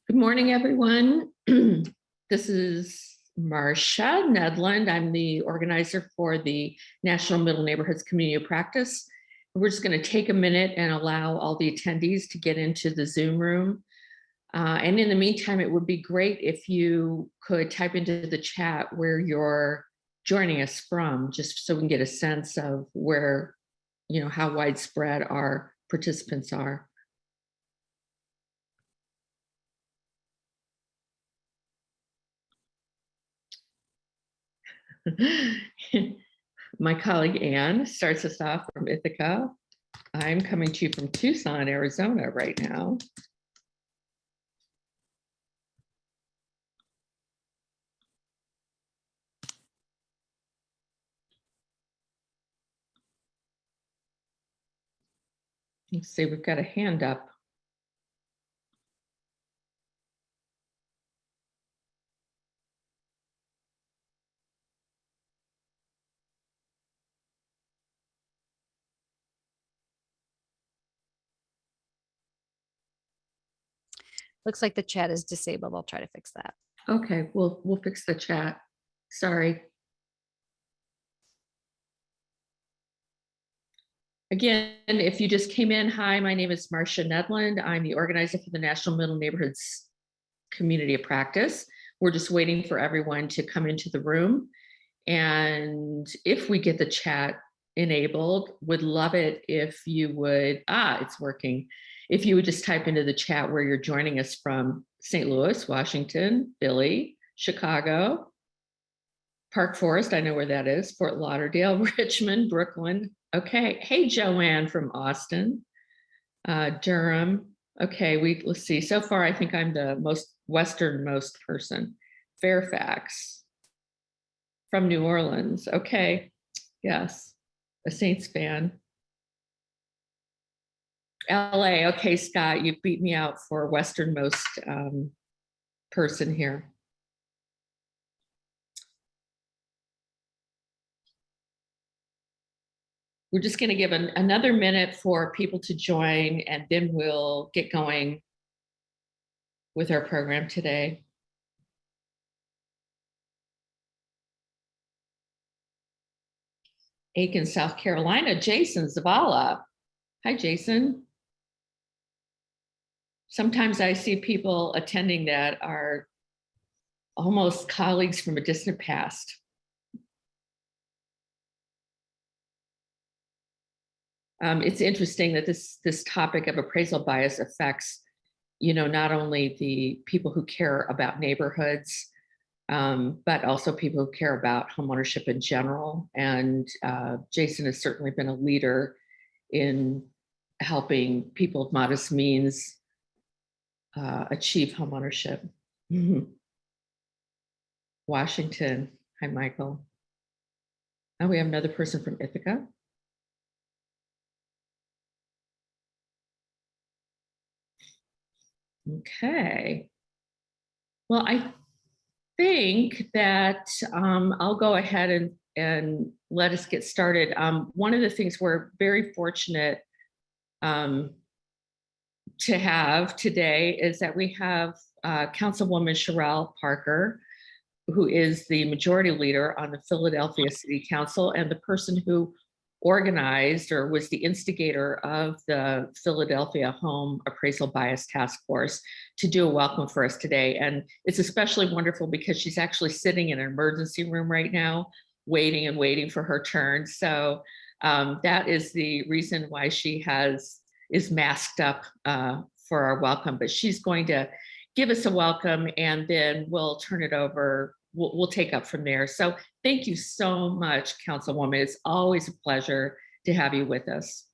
Good morning, everyone. This is Marcia Nedland. I'm the organizer for the National Middle Neighborhoods Community of Practice. We're just going to take a minute and allow all the attendees to get into the Zoom room. And in the meantime, it would be great if you could type into the chat where you're joining us from, just so we can get a sense of where, how widespread our participants are. My colleague Anne starts us off from Ithaca. I'm coming to you from Tucson, Arizona right now. Let's see, we've got a hand up. Looks like the chat is disabled. I'll try to fix that. Okay, we'll fix the chat. Sorry. Again, if you just came in, hi, my name is Marcia Nedland. I'm the organizer for the National Middle Neighborhoods Community of Practice. We're just waiting for everyone to come into the room. And if we get the chat enabled, would love it if you would, it's working. If you would just type into the chat where you're joining us from: St. Louis, Washington, Philly, Chicago, Park Forest, I know where that is, Fort Lauderdale, Richmond, Brooklyn. Okay, hey, Joanne from Austin, Durham. Okay, let's see, so far I think I'm the most westernmost person. Fairfax, from New Orleans. Okay, yes, a Saints fan. LA, okay, Scott, you beat me out for westernmost person here. We're just going to give another minute for people to join, and then we'll get going with our program today. Aiken, South Carolina, Jason Zavala. Hi, Jason. Sometimes I see people attending that are almost colleagues from a distant past. It's interesting that this topic of appraisal bias affects, not only the people who care about neighborhoods, but also people who care about homeownership in general. And Jason has certainly been a leader in helping people of modest means achieve homeownership. Washington, hi, Michael. Now we have another person from Ithaca. Okay. Well, I think that I'll go ahead and let us get started. One of the things we're very fortunate to have today is that we have Councilwoman Sherelle Parker, who is the majority leader on the Philadelphia City Council and the person who organized or was the instigator of the Philadelphia Home Appraisal Bias Task Force to do a welcome for us today. And it's especially wonderful because she's actually sitting in an emergency room right now, waiting for her turn. So that is the reason why she is masked up for our welcome, but she's going to give us a welcome and then we'll turn it over. We'll take up from there. So thank you so much, Councilwoman. It's always a pleasure to have you with us.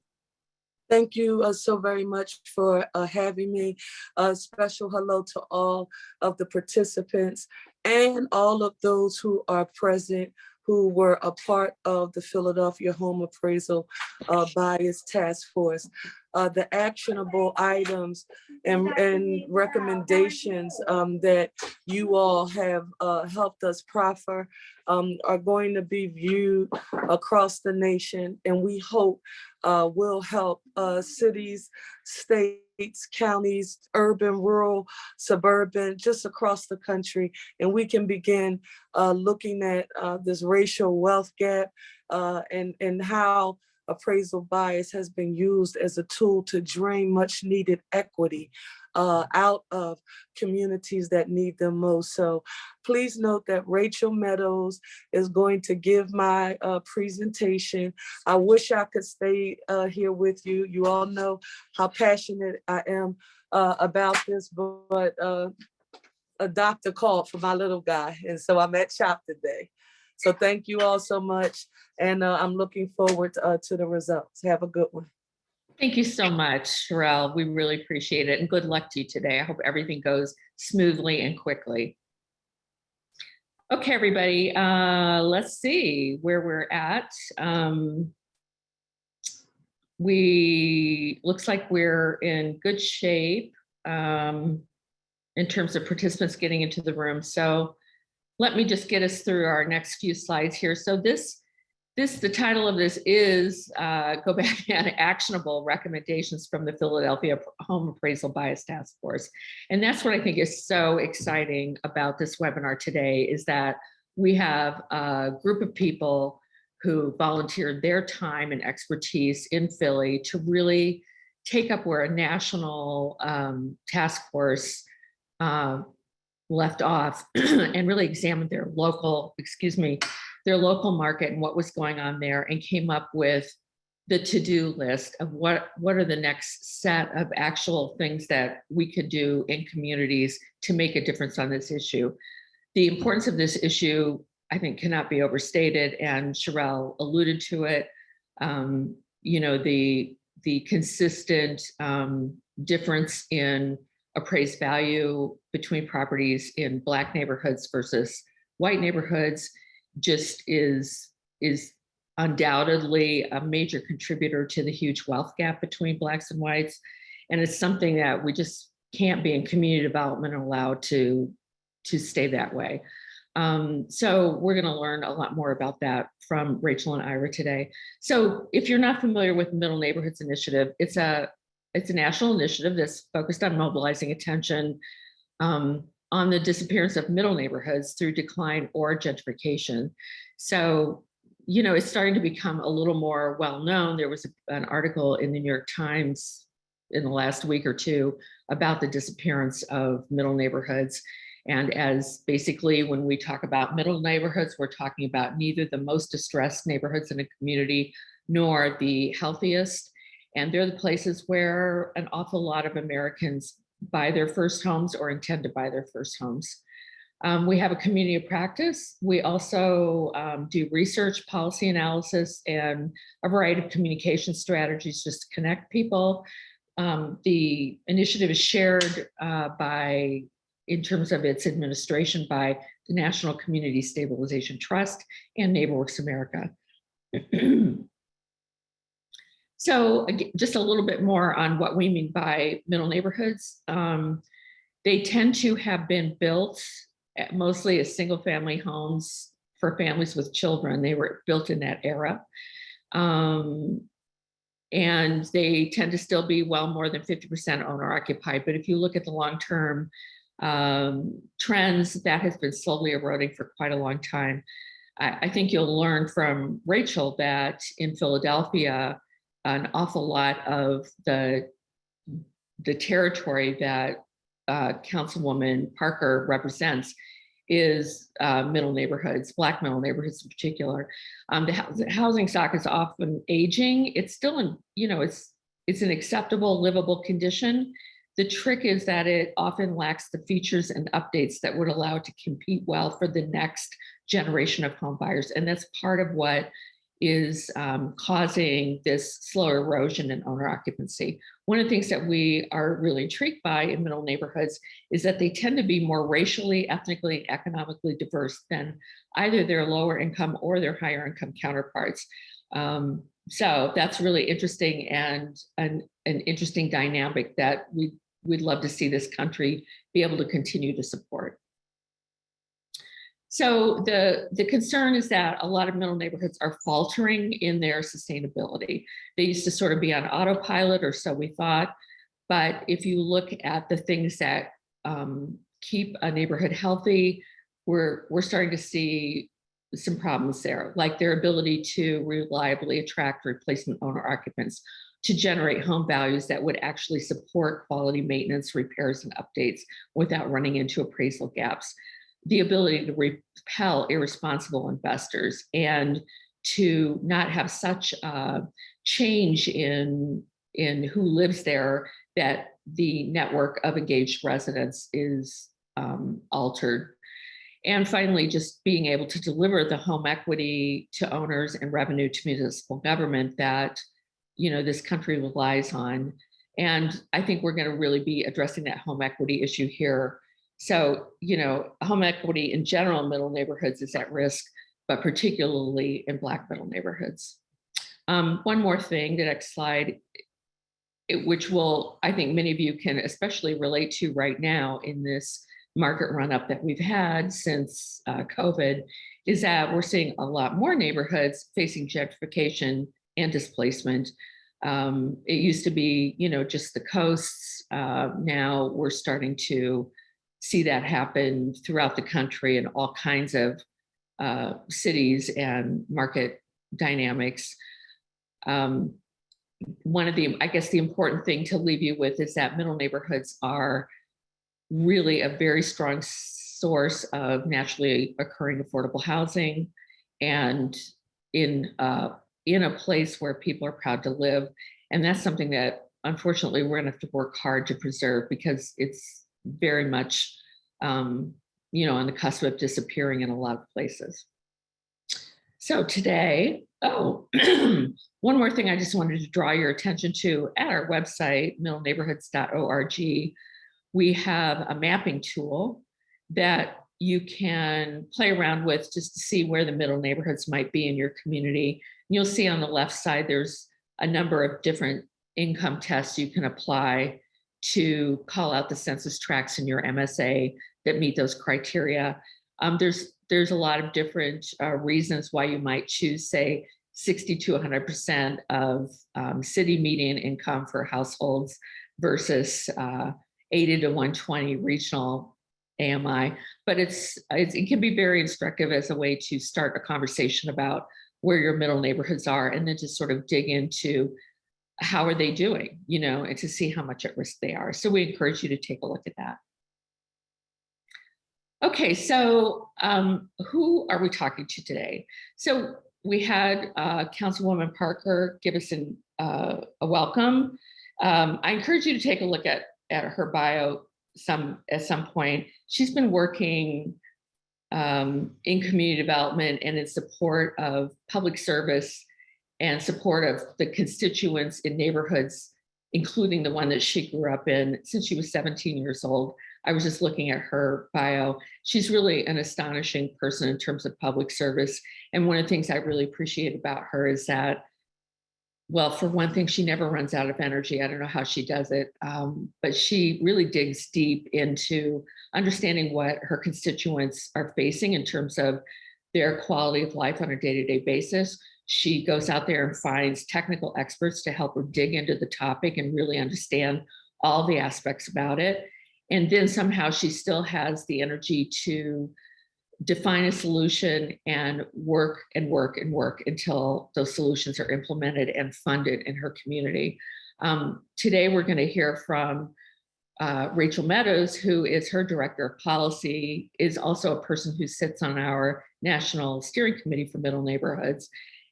Thank you so very much for having me. A special hello to all of the participants and all of those who are present who were a part of the Philadelphia Home Appraisal Bias Task Force. the actionable items and recommendations that you all have helped us proffer are going to be viewed across the nation, and we hope will help cities, states, counties, urban, rural, suburban, just across the country. And we can begin looking at this racial wealth gap and how appraisal bias has been used as a tool to drain much needed equity out of communities that need them most. So please note that Rachel Meadows is going to give my presentation. I wish I could stay here with you. You all know how passionate I am about this, but a doctor called for my little guy, and so I'm at CHOP today. So thank you all so much, and I'm looking forward to the results. Have a good one. Thank you so much, Sherelle. We really appreciate it, and good luck to you today. I hope everything goes smoothly and quickly. Okay, everybody, let's see where we're at. Looks like we're in good shape in terms of participants getting into the room. So let me just get us through our next few slides here. So the title of this is go back and actionable recommendations from the Philadelphia Home Appraisal Bias Task Force. And that's what I think is so exciting about this webinar today, is that we have a group of people who volunteered their time and expertise in Philly to really take up where a national task force left off and really examined their local market and what was going on there, and came up with the to-do list of what are the next set of actual things that we could do in communities to make a difference on this issue. The importance of this issue, I think, cannot be overstated, and Sherelle alluded to it. You know, the consistent difference in appraised value between properties in Black neighborhoods versus white neighborhoods just is undoubtedly a major contributor to the huge wealth gap between Blacks and whites. And it's something that we just can't be in community development allowed to stay that way. So we're going to learn a lot more about that from Rachel and Ira today. So if you're not familiar with Middle Neighborhoods Initiative, it's a national initiative that's focused on mobilizing attention on the disappearance of middle neighborhoods through decline or gentrification. So, you know, it's starting to become a little more well-known. There was an article in the New York Times in the last week or two about the disappearance of middle neighborhoods. And as basically, when we talk about middle neighborhoods, we're talking about neither the most distressed neighborhoods in a community nor the healthiest. And they're the places where an awful lot of Americans buy their first homes or intend to buy their first homes. We have a community of practice. We also do research, policy analysis, and a variety of communication strategies just to connect people. The initiative is shared in terms of its administration, by the National Community Stabilization Trust and NeighborWorks America. So just a little bit more on what we mean by middle neighborhoods. They tend to have been built mostly as single family homes for families with children. They were built in that era. And they tend to still be well more than 50% owner occupied. But if you look at the long-term trends, that has been slowly eroding for quite a long time. I think you'll learn from Rachel that in Philadelphia, an awful lot of the territory that Councilwoman Parker represents is middle neighborhoods, Black middle neighborhoods in particular. The housing stock is often aging. It's still in, you know, it's an acceptable, livable condition. The trick is that it often lacks the features and updates that would allow it to compete well for the next generation of home buyers. And that's part of what is causing this slower erosion in owner occupancy. One of the things that we are really intrigued by in middle neighborhoods is that they tend to be more racially, ethnically, and economically diverse than either their lower income or their higher income counterparts. So that's really interesting and an interesting dynamic that we'd love to see this country be able to continue to support. So the concern is that a lot of middle neighborhoods are faltering in their sustainability. They used to sort of be on autopilot, or so we thought. But if you look at the things that keep a neighborhood healthy, we're starting to see some problems there, like their ability to reliably attract replacement owner occupants, to generate home values that would actually support quality maintenance, repairs, and updates without running into appraisal gaps, the ability to repel irresponsible investors, and to not have such a change in who lives there that the network of engaged residents is altered. And finally, just being able to deliver the home equity to owners and revenue to municipal government that, you know, this country relies on. And I think we're going to really be addressing that home equity issue here. So, you know, home equity in general in middle neighborhoods is at risk, but particularly in Black middle neighborhoods. One more thing, the next slide, which will, I think many of you can especially relate to right now in this market run up that we've had since COVID, is that we're seeing a lot more neighborhoods facing gentrification and displacement. It used to be, you know, just the coasts. Now we're starting to see that happen throughout the country in all kinds of cities and market dynamics. One of the, I guess, the important thing to leave you with is that middle neighborhoods are really a very strong source of naturally occurring affordable housing, and in a place where people are proud to live. And that's something that unfortunately we're gonna have to work hard to preserve, because it's very much you know, on the cusp of disappearing in a lot of places. So today, one more thing I just wanted to draw your attention to: at our website, middleneighborhoods.org, we have a mapping tool that you can play around with just to see where the middle neighborhoods might be in your community. And you'll see on the left side, there's a number of different income tests you can apply to call out the census tracts in your MSA that meet those criteria. There's a lot of different reasons why you might choose, say, 60 to 100% of city median income for households versus 80 to 120 regional AMI. But it can be very instructive as a way to start a conversation about where your middle neighborhoods are, and then just sort of dig into how are they doing, you know, and to see how much at risk they are. So we encourage you to take a look at that. Okay, so who are we talking to today? So we had Councilwoman Parker give us a welcome. I encourage you to take a look at her bio at some point. She's been working in community development and in support of public service and support of the constituents in neighborhoods, including the one that she grew up in, since she was 17 years old. I was just looking at her bio. She's really an astonishing person in terms of public service. And one of the things I really appreciate about her is that, well, for one thing, she never runs out of energy. I don't know how she does it, but she really digs deep into understanding what her constituents are facing in terms of their quality of life on a day-to-day basis. She goes out there and finds technical experts to help her dig into the topic and really understand all the aspects about it. And then somehow she still has the energy to define a solution and work and work and work until those solutions are implemented and funded in her community. Today, we're going to hear from Rachel Meadows, who is her director of policy, is also a person who sits on our National Steering Committee for Middle Neighborhoods,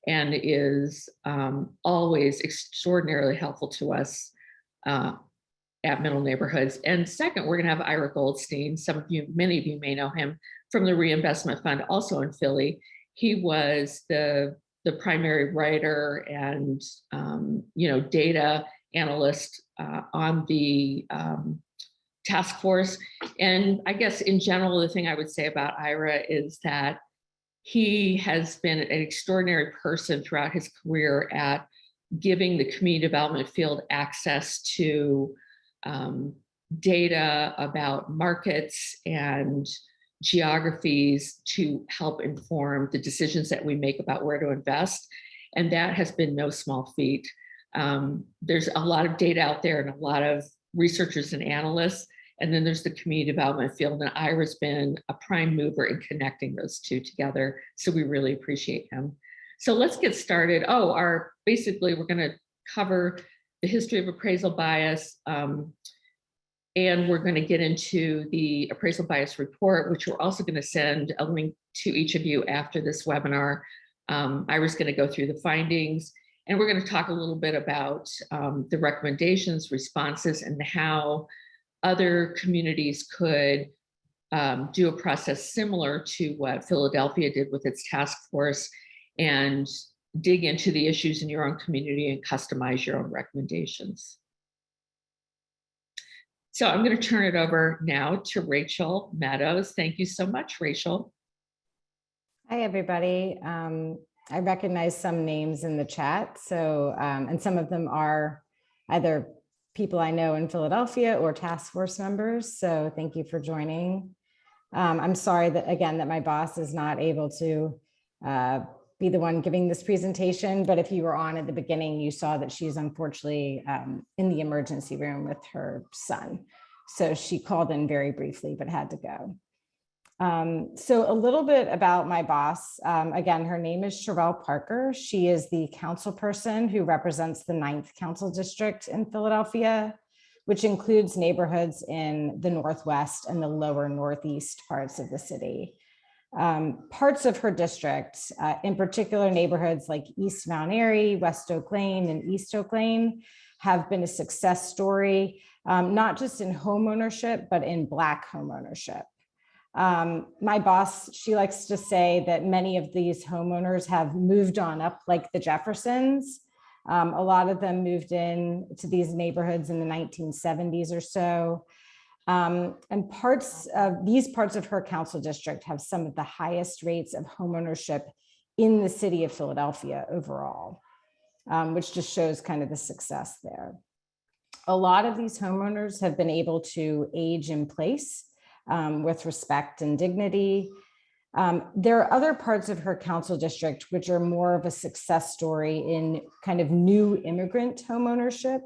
and is always extraordinarily helpful to us at Middle Neighborhoods. And second, we're going to have Ira Goldstein. Many of you may know him from the Reinvestment Fund, also in Philly. He was the primary writer and data analyst on the task force. And I guess in general, the thing I would say about Ira is that He has been an extraordinary person throughout his career at giving the community development field access to data about markets and geographies to help inform the decisions that we make about where to invest. And that has been no small feat. There's a lot of data out there and a lot of researchers and analysts. And then there's the community development field, and Ira's been a prime mover in connecting those two together. So we really appreciate him. So let's get started. Basically, we're going to cover the history of appraisal bias, and we're going to get into the appraisal bias report, which we're also going to send a link to each of you after this webinar. Ira's going to go through the findings, and we're going to talk a little bit about the recommendations, responses, and how other communities could do a process similar to what Philadelphia did with its task force and dig into the issues in your own community and customize your own recommendations. So I'm going to turn it over now to Rachel Meadows. Thank you so much, Rachel. Hi, everybody. I recognize some names in the chat. So, and some of them are either people I know in Philadelphia or task force members. So thank you for joining. I'm sorry that, again, that my boss is not able to be the one giving this presentation, but if you were on at the beginning, you saw that she's unfortunately in the emergency room with her son. So she called in very briefly, but had to go. So a little bit about my boss. Again, her name is Sherelle Parker. She is the council person who represents the 9th Council District in Philadelphia, which includes neighborhoods in the Northwest and the lower Northeast parts of the city. Parts of her district, in particular neighborhoods like East Mount Airy, West Oak Lane, and East Oak Lane, have been a success story, not just in homeownership, but in Black homeownership. My boss, she likes to say that many of these homeowners have moved on up like the Jeffersons. A lot of them moved in to these neighborhoods in the 1970s or so. And these parts of her council district have some of the highest rates of homeownership in the city of Philadelphia overall, which just shows kind of the success there. A lot of these homeowners have been able to age in place with respect and dignity. There are other parts of her council district which are more of a success story in kind of new immigrant homeownership.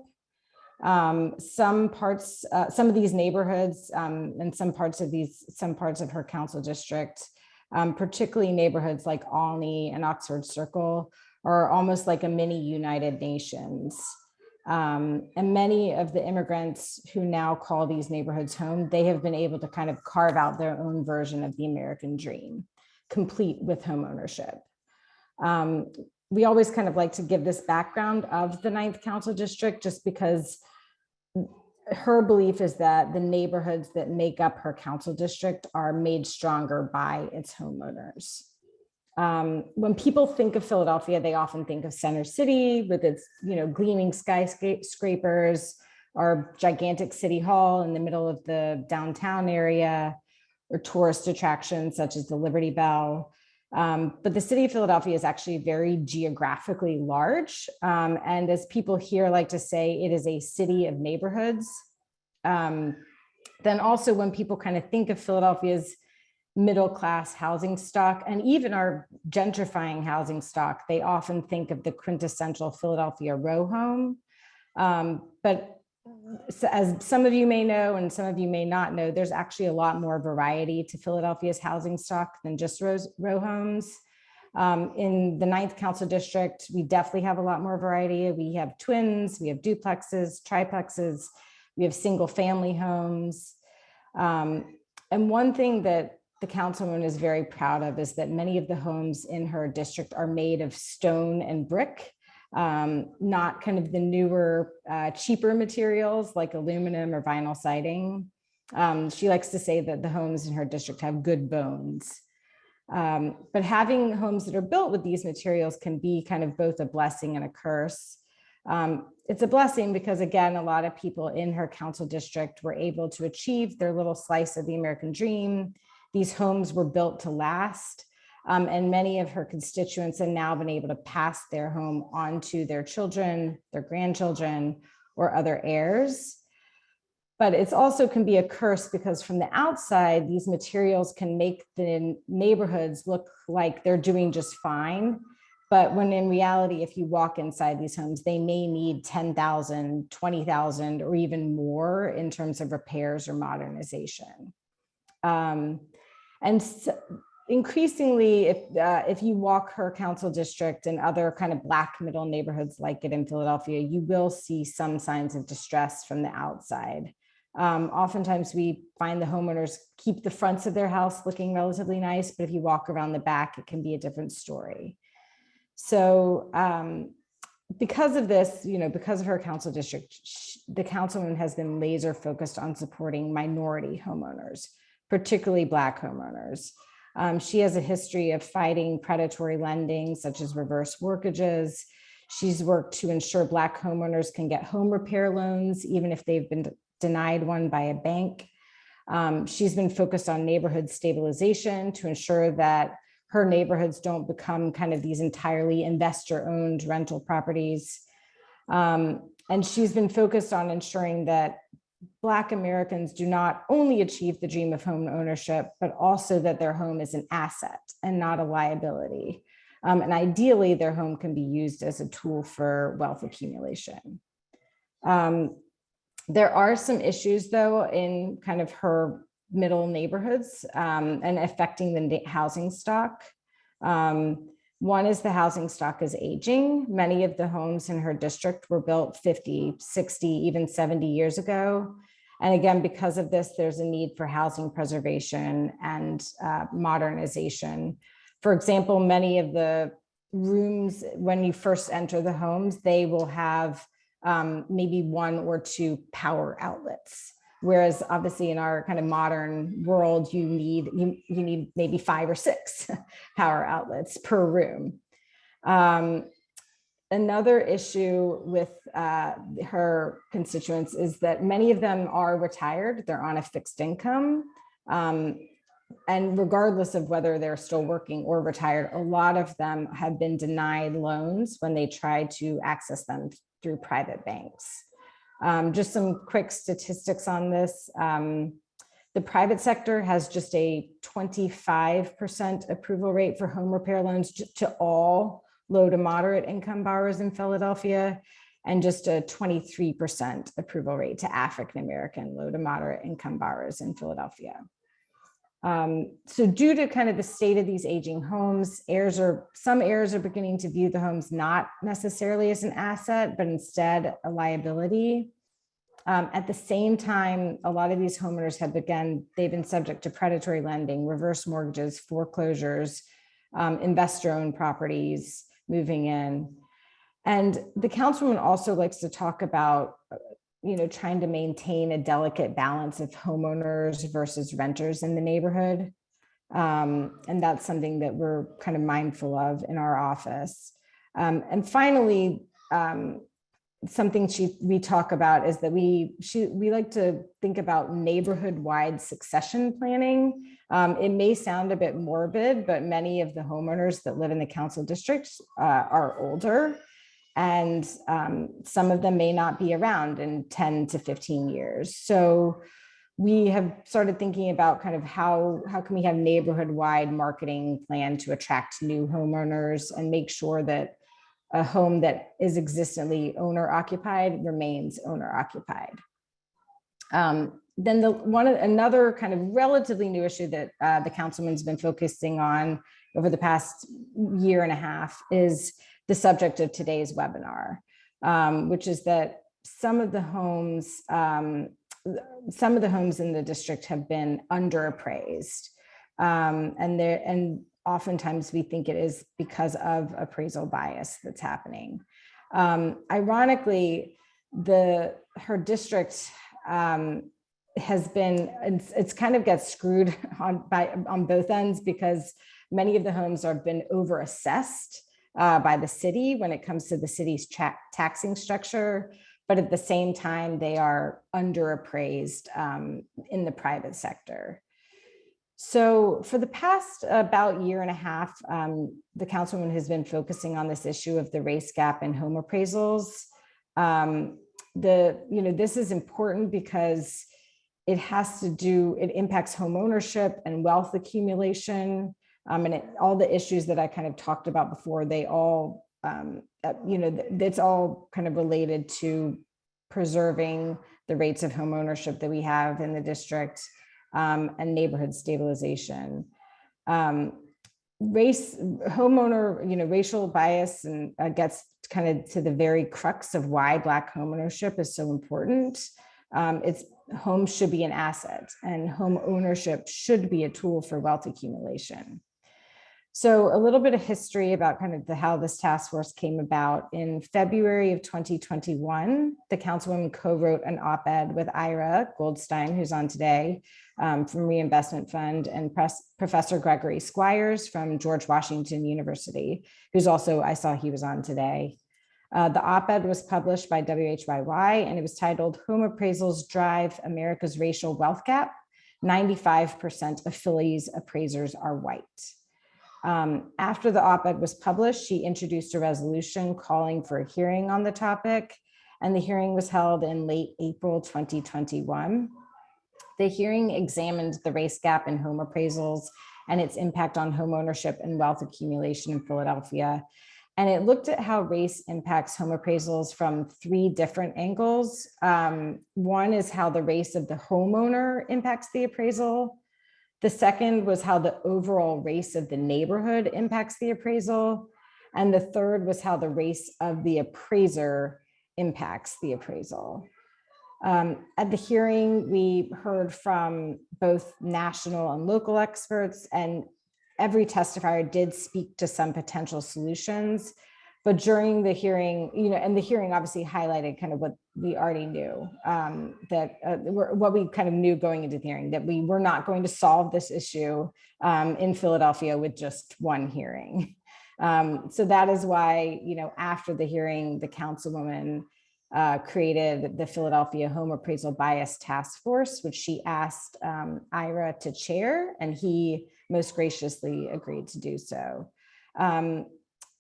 Some of these neighborhoods and some parts of her council district, particularly neighborhoods like Olney and Oxford Circle, are almost like a mini United Nations. And many of the immigrants who now call these neighborhoods home, they have been able to kind of carve out their own version of the American dream, complete with home ownership. We always kind of like to give this background of the 9th Council District, just because her belief is that the neighborhoods that make up her council district are made stronger by its homeowners. When people think of Philadelphia, they often think of Center City with its, gleaming skyscrapers, or gigantic city hall in the middle of the downtown area, or tourist attractions such as the Liberty Bell. But the city of Philadelphia is actually very geographically large. And as people here like to say, it is a city of neighborhoods. Then also when people kind of think of Philadelphia's middle-class housing stock and even our gentrifying housing stock, they often think of the quintessential Philadelphia row home. But as some of you may know, and some of you may not know, there's actually a lot more variety to Philadelphia's housing stock than just row homes. In the 9th Council District, we definitely have a lot more variety. We have twins, we have duplexes, triplexes, we have single family homes. And one thing that the councilwoman is very proud of is that many of the homes in her district are made of stone and brick, not kind of the newer, cheaper materials like aluminum or vinyl siding. She likes to say that the homes in her district have good bones. But having homes that are built with these materials can be kind of both a blessing and a curse. It's a blessing because, again, a lot of people in her council district were able to achieve their little slice of the American dream. These homes were built to last. And many of her constituents have now been able to pass their home on to their children, their grandchildren, or other heirs. But it's also can be a curse because from the outside, these materials can make the neighborhoods look like they're doing just fine. But when in reality, if you walk inside these homes, they may need 10,000, 20,000, or even more in terms of repairs or modernization. Increasingly, if you walk her council district and other kind of Black middle neighborhoods like it in Philadelphia, you will see some signs of distress from the outside. Oftentimes we find the homeowners keep the fronts of their house looking relatively nice, but if you walk around the back, it can be a different story. So because of this, because of her council district, the councilwoman has been laser focused on supporting minority homeowners, particularly Black homeowners. She has a history of fighting predatory lending, such as reverse mortgages. She's worked to ensure Black homeowners can get home repair loans, even if they've been denied one by a bank. She's been focused on neighborhood stabilization to ensure that her neighborhoods don't become kind of these entirely investor-owned rental properties. And she's been focused on ensuring that Black Americans do not only achieve the dream of home ownership, but also that their home is an asset and not a liability. And ideally, their home can be used as a tool for wealth accumulation. There are some issues, though, in kind of her middle neighborhoods and affecting the housing stock. One is the housing stock is aging. Many of the homes in her district were built 50, 60, even 70 years ago. And again, because of this, there's a need for housing preservation and modernization. For example, many of the rooms, when you first enter the homes, they will have maybe 1 or 2 power outlets. Whereas obviously in our kind of modern world, you need maybe 5 or 6 power outlets per room. Another issue with her constituents is that many of them are retired. They're on a fixed income. And regardless of whether they're still working or retired, a lot of them have been denied loans when they try to access them through private banks. Just some quick statistics on this. The private sector has just a 25% approval rate for home repair loans to all low to moderate income borrowers in Philadelphia, and just a 23% approval rate to African-American low to moderate income borrowers in Philadelphia. So due to kind of the state of these aging homes, some heirs are beginning to view the homes not necessarily as an asset, but instead a liability. At the same time, a lot of these homeowners they've been subject to predatory lending, reverse mortgages, foreclosures, investor-owned properties moving in. And the councilwoman also likes to talk about trying to maintain a delicate balance of homeowners versus renters in the neighborhood. And that's something that we're kind of mindful of in our office. And finally, something we talk about is that we like to think about neighborhood-wide succession planning. It may sound a bit morbid, but many of the homeowners that live in the council districts are older. And some of them may not be around in 10 to 15 years. So we have started thinking about kind of how can we have neighborhood-wide marketing plan to attract new homeowners and make sure that a home that is existently owner-occupied remains owner-occupied. Then another kind of relatively new issue that the councilman's been focusing on over the past year and a half is the subject of today's webinar, which is that some of the homes in the district have been underappraised, and oftentimes we think it is because of appraisal bias that's happening. Ironically, her district has been, it's kind of gets screwed on both ends because many of the homes have been overassessed by the city when it comes to the city's taxing structure, but at the same time, they are underappraised in the private sector. So for the past about year and a half, the councilwoman has been focusing on this issue of the race gap in home appraisals. This is important because it impacts home ownership and wealth accumulation. And all the issues that I kind of talked about before, they all, it's all kind of related to preserving the rates of home ownership that we have in the district, and neighborhood stabilization. Racial bias and gets kind of to the very crux of why Black home ownership is so important. Homes should be an asset, and home ownership should be a tool for wealth accumulation. So a little bit of history about kind of how this task force came about. In February of 2021, the councilwoman co-wrote an op-ed with Ira Goldstein, who's on today, from Reinvestment Fund, and Professor Gregory Squires from George Washington University, who's also, I saw he was on today. The op-ed was published by WHYY, and it was titled "Home Appraisals Drive America's Racial Wealth Gap. 95% of Philly's appraisers are white." After the op-ed was published, she introduced a resolution calling for a hearing on the topic, and the hearing was held in late April 2021. The hearing examined the race gap in home appraisals and its impact on home ownership and wealth accumulation in Philadelphia. And it looked at how race impacts home appraisals from 3 different angles. One is how the race of the homeowner impacts the appraisal. The second was how the overall race of the neighborhood impacts the appraisal. And the third was how the race of the appraiser impacts the appraisal. At the hearing, we heard from both national and local experts, and every testifier did speak to some potential solutions. But during the hearing, and the hearing obviously highlighted kind of what we already knew, what we kind of knew going into the hearing, that we were not going to solve this issue in Philadelphia with just one hearing. So that is why, after the hearing, the councilwoman created the Philadelphia Home Appraisal Bias Task Force, which she asked Ira to chair, and he most graciously agreed to do so.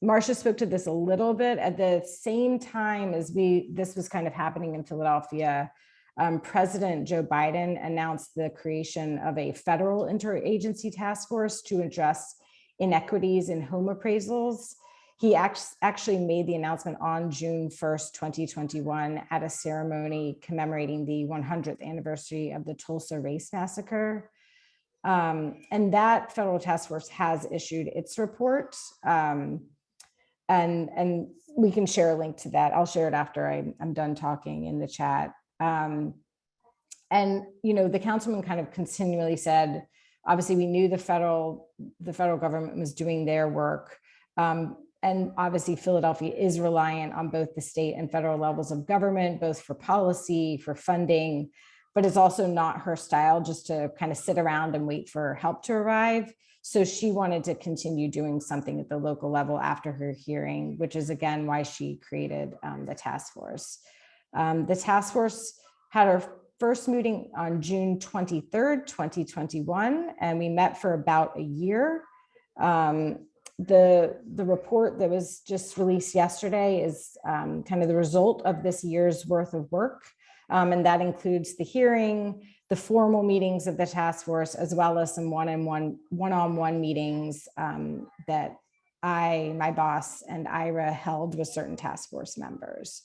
Marcia spoke to this a little bit. At the same time as this was kind of happening in Philadelphia, President Joe Biden announced the creation of a federal interagency task force to address inequities in home appraisals. He actually made the announcement on June 1st, 2021 at a ceremony commemorating the 100th anniversary of the Tulsa Race Massacre. And that federal task force has issued its report. And we can share a link to that. I'll share it after I'm done talking in the chat. And the councilman kind of continually said, obviously we knew the federal government was doing their work. And obviously Philadelphia is reliant on both the state and federal levels of government, both for policy, for funding, but it's also not her style just to kind of sit around and wait for help to arrive. So she wanted to continue doing something at the local level after her hearing, which is again why she created the task force. The task force had our first meeting on June 23rd, 2021, and we met for about a year. The report that was just released yesterday is kind of the result of this year's worth of work. And that includes the hearing, the formal meetings of the task force, as well as some one-on-one meetings that my boss and Ira held with certain task force members.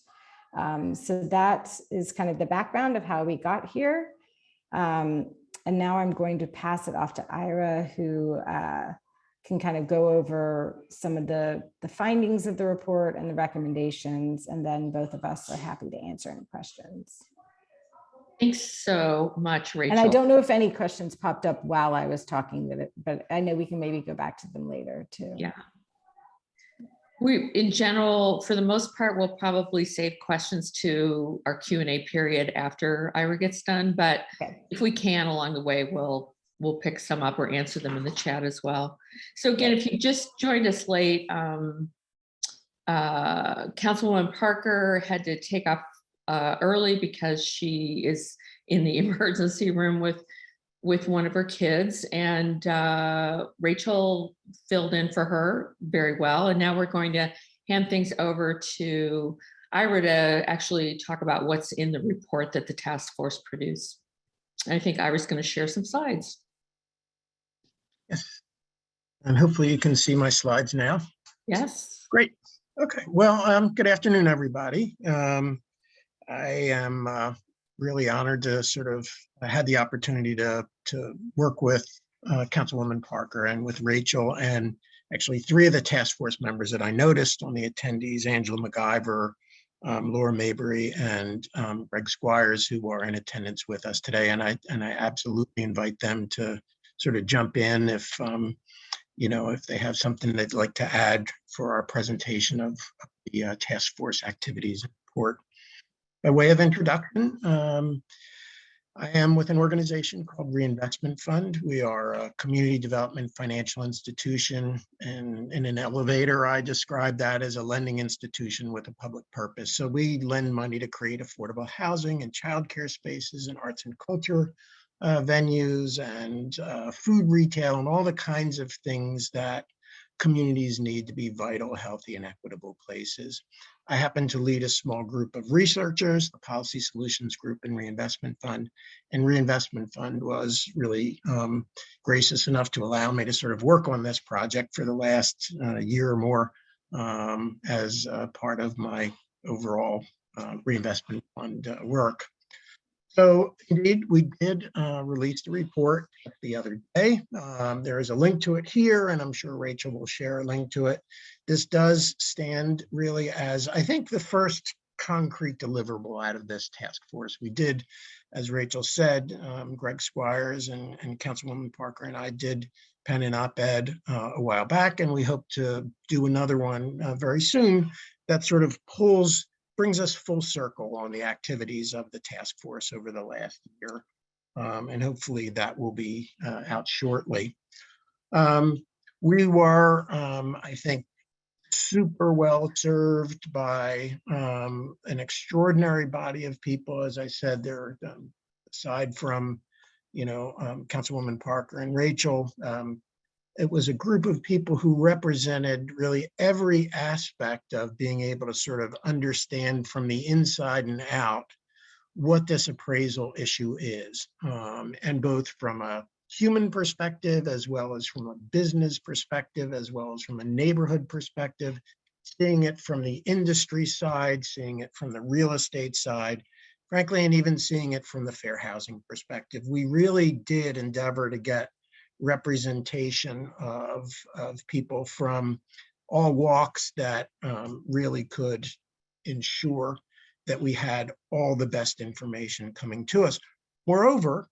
So that is kind of the background of how we got here. And now I'm going to pass it off to Ira, who can kind of go over some of the findings of the report and the recommendations, and then both of us are happy to answer any questions. Thanks so much, Rachel. And I don't know if any questions popped up while I was talking, but I know we can maybe go back to them later too. Yeah. We, in general, for the most part, we'll probably save questions to our Q&A period after Ira gets done. But Okay. If we can along the way, we'll pick some up or answer them in the chat as well. So again, if you just joined us late, Councilwoman Parker had to take off early because she is in the emergency room with with one of her kids, and Rachel filled in for her very well. And now we're going to hand things over to Ira to actually talk about what's in the report that the task force produced. I think Ira's going to share some slides. Yes. And hopefully you can see my slides now. Yes. Great. Okay. Well, good afternoon, everybody. I am really honored to sort of had the opportunity to work with Councilwoman Parker and with Rachel, and actually 3 of the task force members that I noticed on the attendees, Angela MacGyver, Laura Mabry, and Greg Squires, who are in attendance with us today. And I absolutely invite them to sort of jump in if if they have something they'd like to add for our presentation of the task force activities and report. By way of introduction, I am with an organization called Reinvestment Fund. We are a community development financial institution, and in an elevator, I describe that as a lending institution with a public purpose. So we lend money to create affordable housing and childcare spaces and arts and culture venues and food retail and all the kinds of things that communities need to be vital, healthy, and equitable places. I happen to lead a small group of researchers, the Policy Solutions Group in Reinvestment Fund. And Reinvestment Fund was really gracious enough to allow me to sort of work on this project for the last year or more as part of my overall Reinvestment Fund work. So indeed, we did release the report the other day. There is a link to it here, and I'm sure Rachel will share a link to it. This does stand really as, I think, the first concrete deliverable out of this task force. We did, as Rachel said, Greg Squires and Councilwoman Parker and I did pen an op-ed a while back, and we hope to do another one very soon that sort of brings us full circle on the activities of the task force over the last year. And hopefully that will be out shortly. We were, I think, super well served by an extraordinary body of people. As I said, there, aside from, Councilwoman Parker and Rachel, it was a group of people who represented really every aspect of being able to sort of understand from the inside and out what this appraisal issue is. And both from a human perspective, as well as from a business perspective, as well as from a neighborhood perspective, seeing it from the industry side, seeing it from the real estate side, frankly, and even seeing it from the fair housing perspective. We really did endeavor to get representation of people from all walks that really could ensure that we had all the best information coming to us. Moreover,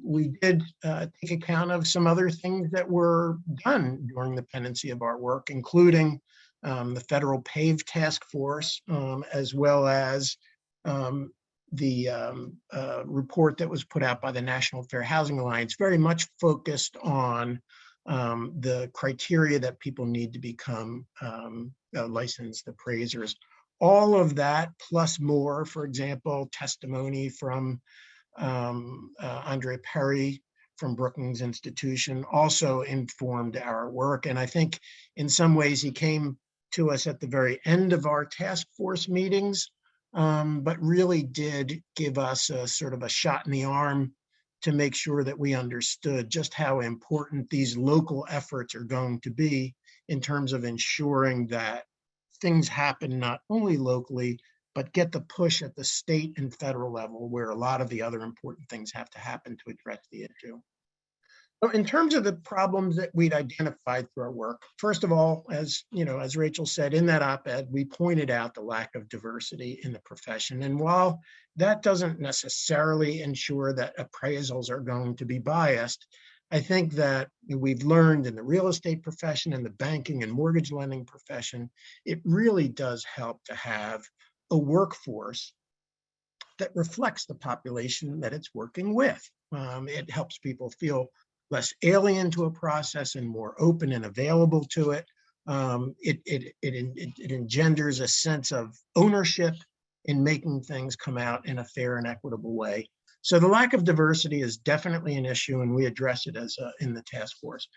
we did take account of some other things that were done during the pendency of our work, including the Federal PAVE Task Force, as well as the report that was put out by the National Fair Housing Alliance, very much focused on the criteria that people need to become licensed appraisers. All of that plus more, for example, testimony from Andre Perry from Brookings Institution also informed our work. And I think in some ways he came to us at the very end of our task force meetings, but really did give us a sort of a shot in the arm to make sure that we understood just how important these local efforts are going to be in terms of ensuring that things happen not only locally, but get the push at the state and federal level where a lot of the other important things have to happen to address the issue. So in terms of the problems that we'd identified through our work, first of all, as Rachel said in that op-ed, we pointed out the lack of diversity in the profession. And while that doesn't necessarily ensure that appraisals are going to be biased, I think that we've learned in the real estate profession and the banking and mortgage lending profession, it really does help to have a workforce that reflects the population that it's working with. It helps people feel less alien to a process and more open and available to it. It engenders a sense of ownership in making things come out in a fair and equitable way. So the lack of diversity is definitely an issue, and we address it as in the task force.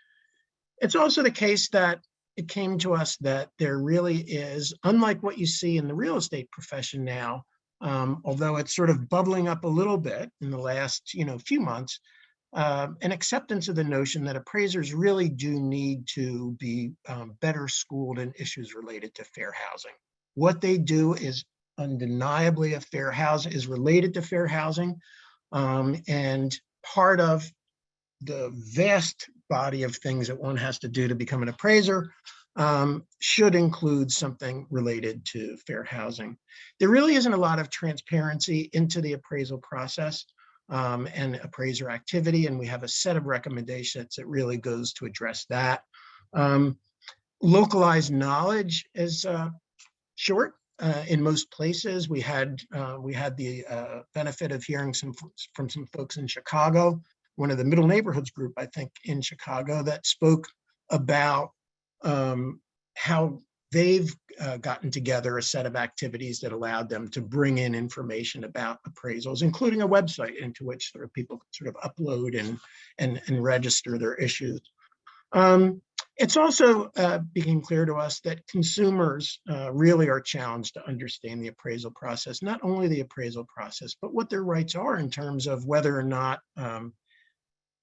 It's also the case that it came to us that there really is, unlike what you see in the real estate profession now, although it's sort of bubbling up a little bit in the last few months, an acceptance of the notion that appraisers really do need to be better schooled in issues related to fair housing. What they do is undeniably is related to fair housing, and part of the vast body of things that one has to do to become an appraiser should include something related to fair housing. There really isn't a lot of transparency into the appraisal process and appraiser activity, and we have a set of recommendations that really goes to address that. Localized knowledge is short. In most places, we had the benefit of hearing from some folks in Chicago, one of the Middle Neighborhoods group, I think, in Chicago, that spoke about how they've gotten together a set of activities that allowed them to bring in information about appraisals, including a website into which sort of people could sort of upload and register their issues. It's also became clear to us that consumers really are challenged to understand the appraisal process, not only the appraisal process, but what their rights are in terms of whether or not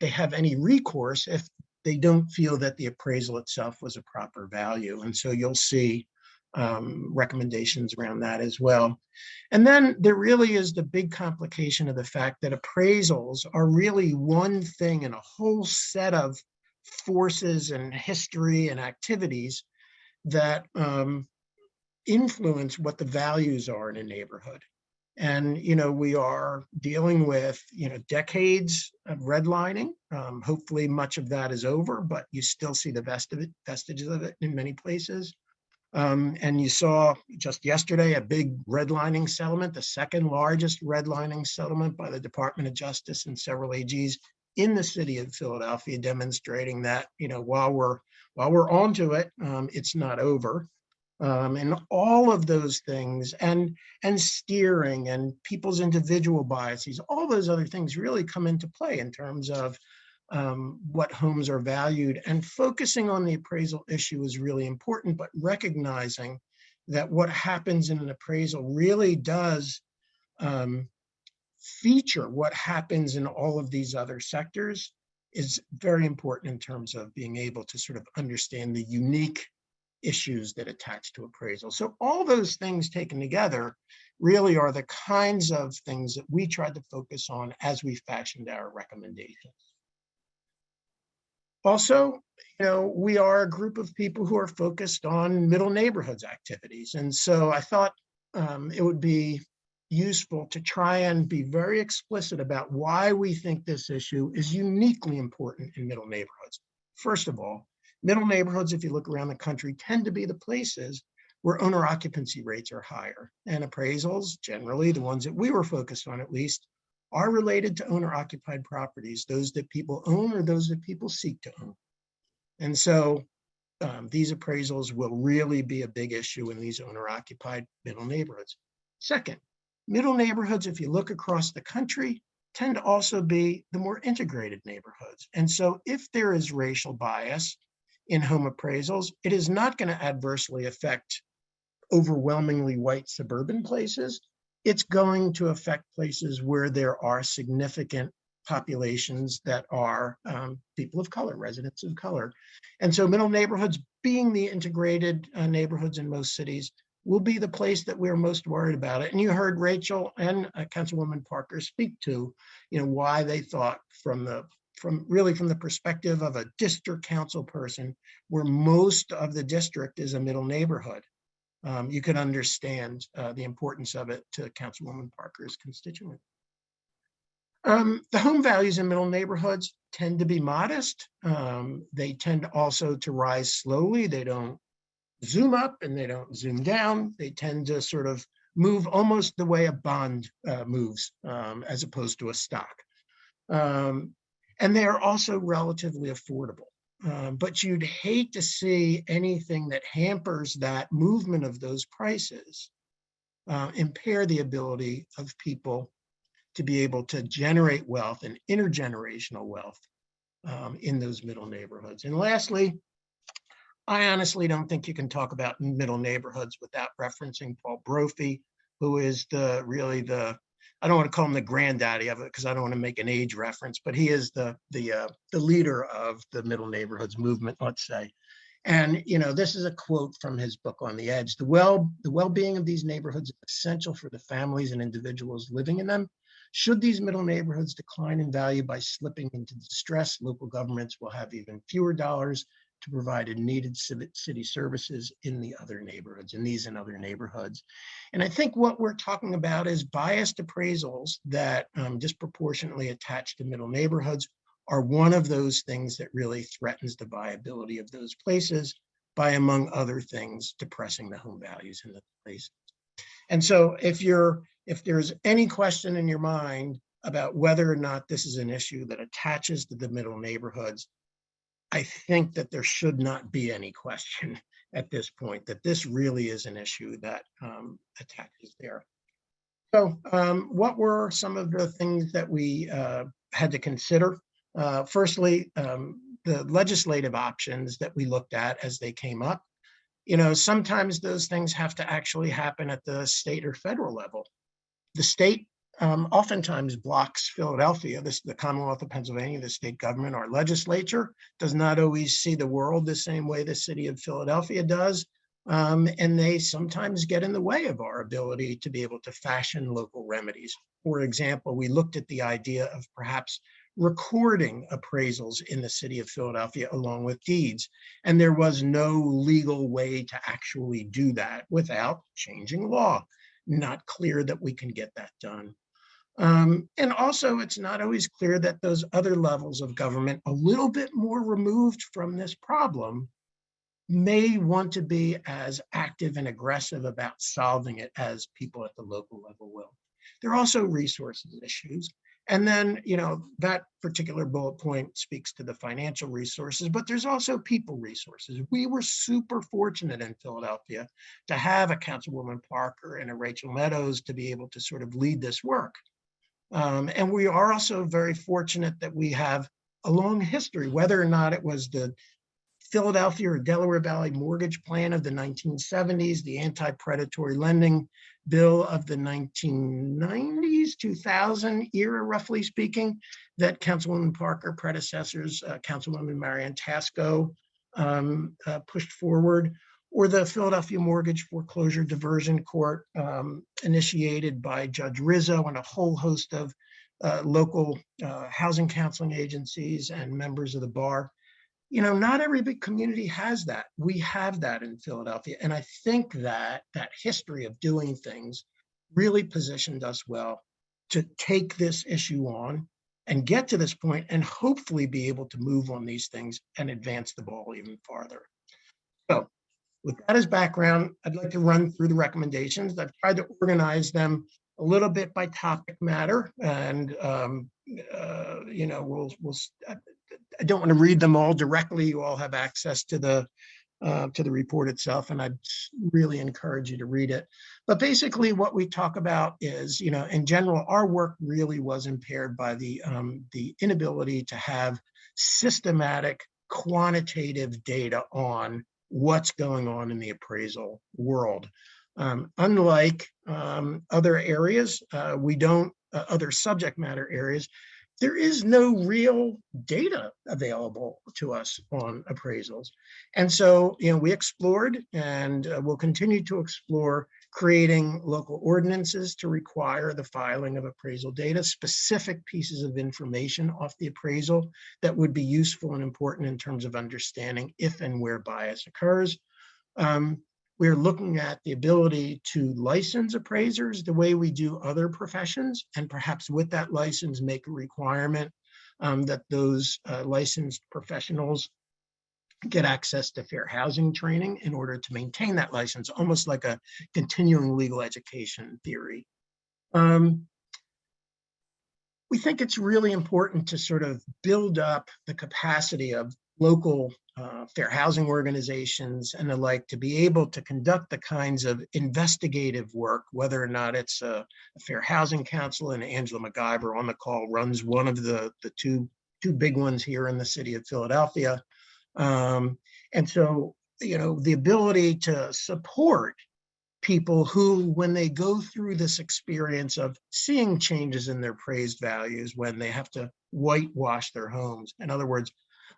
they have any recourse if they don't feel that the appraisal itself was a proper value. And so you'll see recommendations around that as well. And then there really is the big complication of the fact that appraisals are really one thing in a whole set of forces and history and activities that influence what the values are in a neighborhood. And, we are dealing with, decades of redlining. Hopefully much of that is over, but you still see the vestiges of it in many places. And you saw just yesterday a big redlining settlement, the second largest redlining settlement by the Department of Justice and several AGs in the city of Philadelphia, demonstrating that, while we're onto it, it's not over. And all of those things, and steering and people's individual biases, all those other things really come into play in terms of what homes are valued. And focusing on the appraisal issue is really important, but recognizing that what happens in an appraisal really does feature what happens in all of these other sectors is very important in terms of being able to sort of understand the unique issues that attach to appraisal. So all those things taken together really are the kinds of things that we tried to focus on as we fashioned our recommendations. Also, we are a group of people who are focused on middle neighborhoods activities. And so I thought it would be useful to try and be very explicit about why we think this issue is uniquely important in middle neighborhoods. First of all, middle neighborhoods, if you look around the country, tend to be the places where owner occupancy rates are higher. And appraisals, generally, the ones that we were focused on at least, are related to owner occupied properties, those that people own or those that people seek to own. And so these appraisals will really be a big issue in these owner occupied middle neighborhoods. Second, middle neighborhoods, if you look across the country, tend to also be the more integrated neighborhoods. And so if there is racial bias in home appraisals, it is not going to adversely affect overwhelmingly white suburban places. It's going to affect places where there are significant populations that are people of color, residents of color. And so middle neighborhoods, being the integrated neighborhoods in most cities, will be the place that we're most worried about it. And you heard Rachel and Councilwoman Parker speak to, why they thought from the perspective of a district council person, where most of the district is a middle neighborhood. You could understand the importance of it to Councilwoman Parker's constituent. The home values in middle neighborhoods tend to be modest. They tend also to rise slowly. They don't zoom up and they don't zoom down. They tend to sort of move almost the way a bond moves, as opposed to a stock. And they are also relatively affordable. But you'd hate to see anything that hampers that movement of those prices impair the ability of people to be able to generate wealth and intergenerational wealth in those middle neighborhoods. And lastly, I honestly don't think you can talk about middle neighborhoods without referencing Paul Brophy, who is really the, I don't want to call him the granddaddy of it because I don't want to make an age reference, but he is the leader of the middle neighborhoods movement, let's say. And this is a quote from his book On the Edge. The well-being of these neighborhoods is essential for the families and individuals living in them. Should these middle neighborhoods decline in value by slipping into distress, local governments will have even fewer dollars to provide needed city services in the other neighborhoods, in these and other neighborhoods. And I think what we're talking about is biased appraisals that disproportionately attach to middle neighborhoods are one of those things that really threatens the viability of those places by, among other things, depressing the home values in those places. And so if there's any question in your mind about whether or not this is an issue that attaches to the middle neighborhoods, I think that there should not be any question at this point that this really is an issue that attaches there. So what were some of the things that we had to consider? Firstly, the legislative options that we looked at as they came up. Sometimes those things have to actually happen at the state or federal level. The state oftentimes blocks Philadelphia, the Commonwealth of Pennsylvania, the state government, our legislature does not always see the world the same way the city of Philadelphia does. And they sometimes get in the way of our ability to be able to fashion local remedies. For example, we looked at the idea of perhaps recording appraisals in the city of Philadelphia along with deeds. And there was no legal way to actually do that without changing law. Not clear that we can get that done. And also, it's not always clear that those other levels of government, a little bit more removed from this problem, may want to be as active and aggressive about solving it as people at the local level will. There are also resources issues. And then, that particular bullet point speaks to the financial resources, but there's also people resources. We were super fortunate in Philadelphia to have a Councilwoman Parker and a Rachel Meadows to be able to sort of lead this work. And we are also very fortunate that we have a long history, whether or not it was the Philadelphia or Delaware Valley mortgage plan of the 1970s, the anti-predatory lending bill of the 1990s, 2000 era, roughly speaking, that Councilwoman Parker predecessors, Councilwoman Marianne Tasco pushed forward, or the Philadelphia Mortgage Foreclosure Diversion Court initiated by Judge Rizzo and a whole host of local housing counseling agencies and members of the bar. Not every big community has that. We have that in Philadelphia. And I think that that history of doing things really positioned us well to take this issue on and get to this point and hopefully be able to move on these things and advance the ball even farther. So with that as background, I'd like to run through the recommendations. I've tried to organize them a little bit by topic matter, and I don't want to read them all directly. You all have access to the report itself, and I'd really encourage you to read it. But basically, what we talk about is, in general, our work really was impaired by the inability to have systematic, quantitative data on what's going on in the appraisal world. Unlike other areas, other subject matter areas, there is no real data available to us on appraisals. And so, we explored and will continue to explore creating local ordinances to require the filing of appraisal data, specific pieces of information off the appraisal that would be useful and important in terms of understanding if and where bias occurs. We're looking at the ability to license appraisers the way we do other professions, and perhaps with that license make a requirement that those licensed professionals get access to fair housing training in order to maintain that license, almost like a continuing legal education theory. We think it's really important to sort of build up the capacity of local fair housing organizations and the like to be able to conduct the kinds of investigative work, whether or not it's a fair housing council, and Angela MacGyver on the call runs one of the two big ones here in the city of Philadelphia. And so, the ability to support people who, when they go through this experience of seeing changes in their appraised values, when they have to whitewash their homes, in other words,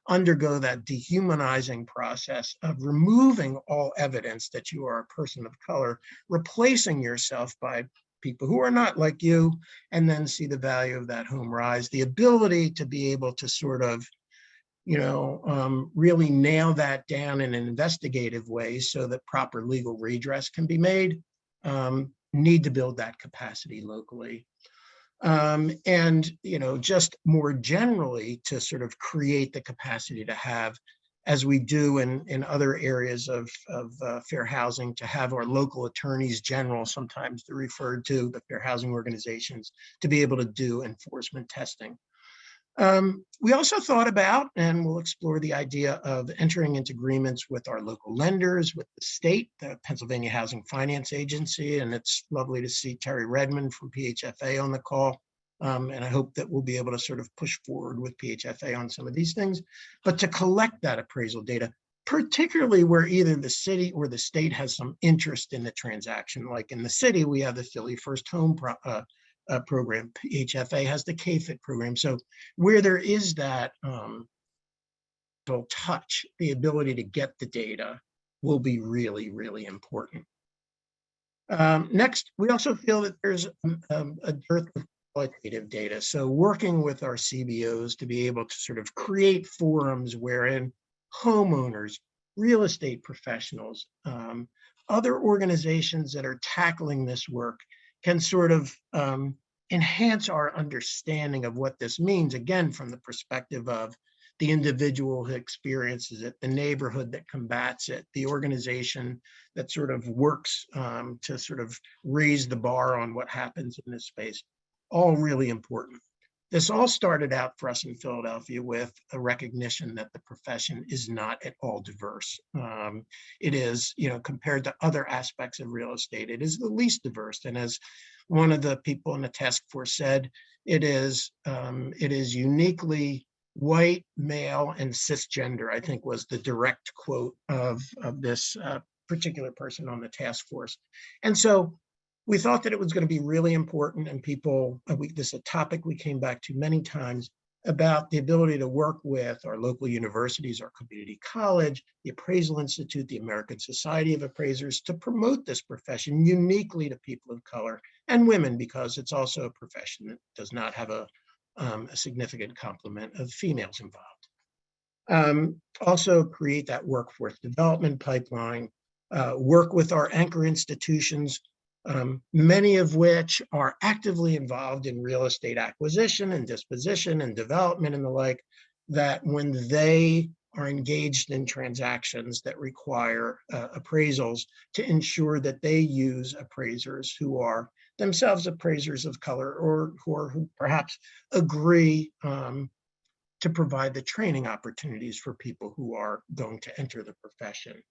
undergo that dehumanizing process of removing all evidence that you are a person of color, replacing yourself by people who are not like you, and then see the value of that home rise. The ability to be able to sort of, really nail that down in an investigative way so that proper legal redress can be made, need to build that capacity locally. And, just more generally to sort of create the capacity to have, as we do in other areas of fair housing, to have our local attorneys general, sometimes they're referred to, the fair housing organizations, to be able to do enforcement testing. We also thought about, and we'll explore the idea of entering into agreements with our local lenders, with the state, the Pennsylvania Housing Finance Agency, and it's lovely to see Terry Redmond from PHFA on the call. And I hope that we'll be able to sort of push forward with PHFA on some of these things, but to collect that appraisal data, particularly where either the city or the state has some interest in the transaction. Like in the city, we have the Philly First Home program. PHFA has the KFIT program. So where there is that touch, the ability to get the data will be really, really important. Next, we also feel that there's a dearth of qualitative data. So working with our CBOs to be able to sort of create forums wherein homeowners, real estate professionals, other organizations that are tackling this work can sort of enhance our understanding of what this means, again, from the perspective of the individual who experiences it, the neighborhood that combats it, the organization that sort of works to sort of raise the bar on what happens in this space. All really important. This all started out for us in Philadelphia with a recognition that the profession is not at all diverse. It is, compared to other aspects of real estate, it is the least diverse. And as one of the people in the task force said, it is uniquely white, male, and cisgender, I think was the direct quote of this particular person on the task force. And so we thought that it was going to be really important, and people, this is a topic we came back to many times, about the ability to work with our local universities, our community college, the Appraisal Institute, the American Society of Appraisers, to promote this profession uniquely to people of color and women, because it's also a profession that does not have a significant complement of females involved. Also create that workforce development pipeline, work with our anchor institutions, many of which are actively involved in real estate acquisition and disposition and development and the like, that when they are engaged in transactions that require appraisals, to ensure that they use appraisers who are themselves appraisers of color, or who perhaps agree to provide the training opportunities for people who are going to enter the profession.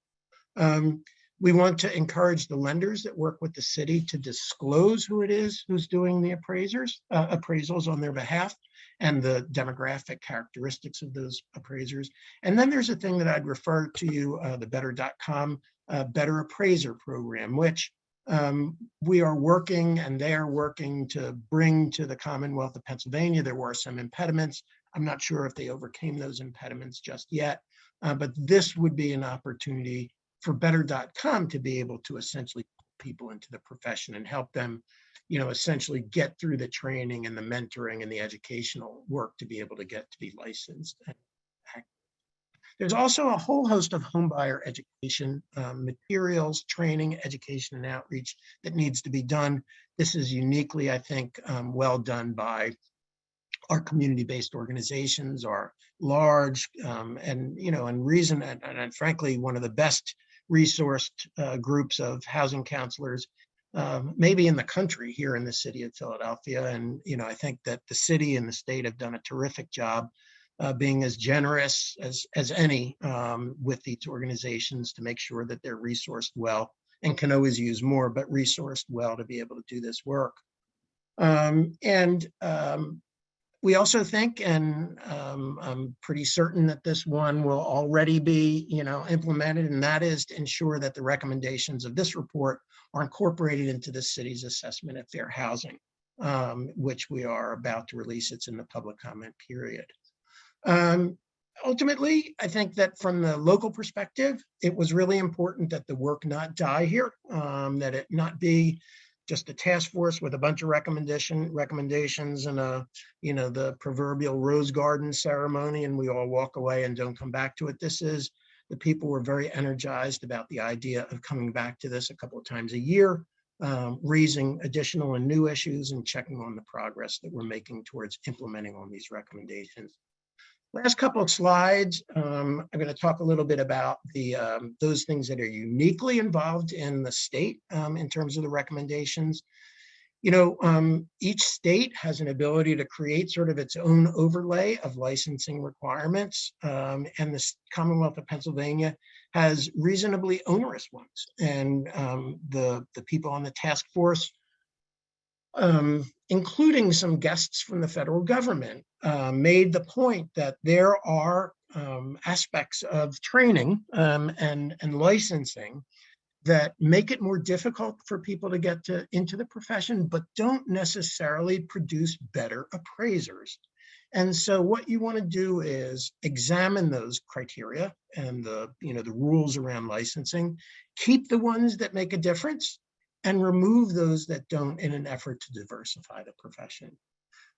We want to encourage the lenders that work with the city to disclose who it is who's doing the appraisals on their behalf, and the demographic characteristics of those appraisers. And then there's a thing that I'd refer to you, the better.com Better Appraiser program, which we are working, and they are working to bring to the Commonwealth of Pennsylvania. There were some impediments. I'm not sure if they overcame those impediments just yet, but this would be an opportunity for better.com to be able to essentially put people into the profession and help them, essentially get through the training and the mentoring and the educational work to be able to get to be licensed. There's also a whole host of homebuyer education materials, training, education, and outreach that needs to be done. This is uniquely, I think, well done by our community-based organizations, our large and frankly, one of the best resourced groups of housing counselors, maybe in the country, here in the city of Philadelphia. And I think that the city and the state have done a terrific job being as generous as any with these organizations to make sure that they're resourced well, and can always use more, but resourced well to be able to do this work. We also think, and I'm pretty certain that this one will already be, implemented, and that is to ensure that the recommendations of this report are incorporated into the city's assessment of fair housing, which we are about to release. It's in the public comment period. Ultimately, I think that from the local perspective, it was really important that the work not die here, that it not be just a task force with a bunch of recommendations and the proverbial rose garden ceremony, and we all walk away and don't come back to it. The people were very energized about the idea of coming back to this a couple of times a year, raising additional and new issues and checking on the progress that we're making towards implementing on these recommendations. Last couple of slides, I'm going to talk a little bit about those things that are uniquely involved in the state in terms of the recommendations. Each state has an ability to create sort of its own overlay of licensing requirements, and the Commonwealth of Pennsylvania has reasonably onerous ones. And the people on the task force, including some guests from the federal government, made the point that there are aspects of training and licensing that make it more difficult for people to get into the profession, but don't necessarily produce better appraisers. And so what you want to do is examine those criteria and the rules around licensing, keep the ones that make a difference, and remove those that don't in an effort to diversify the profession.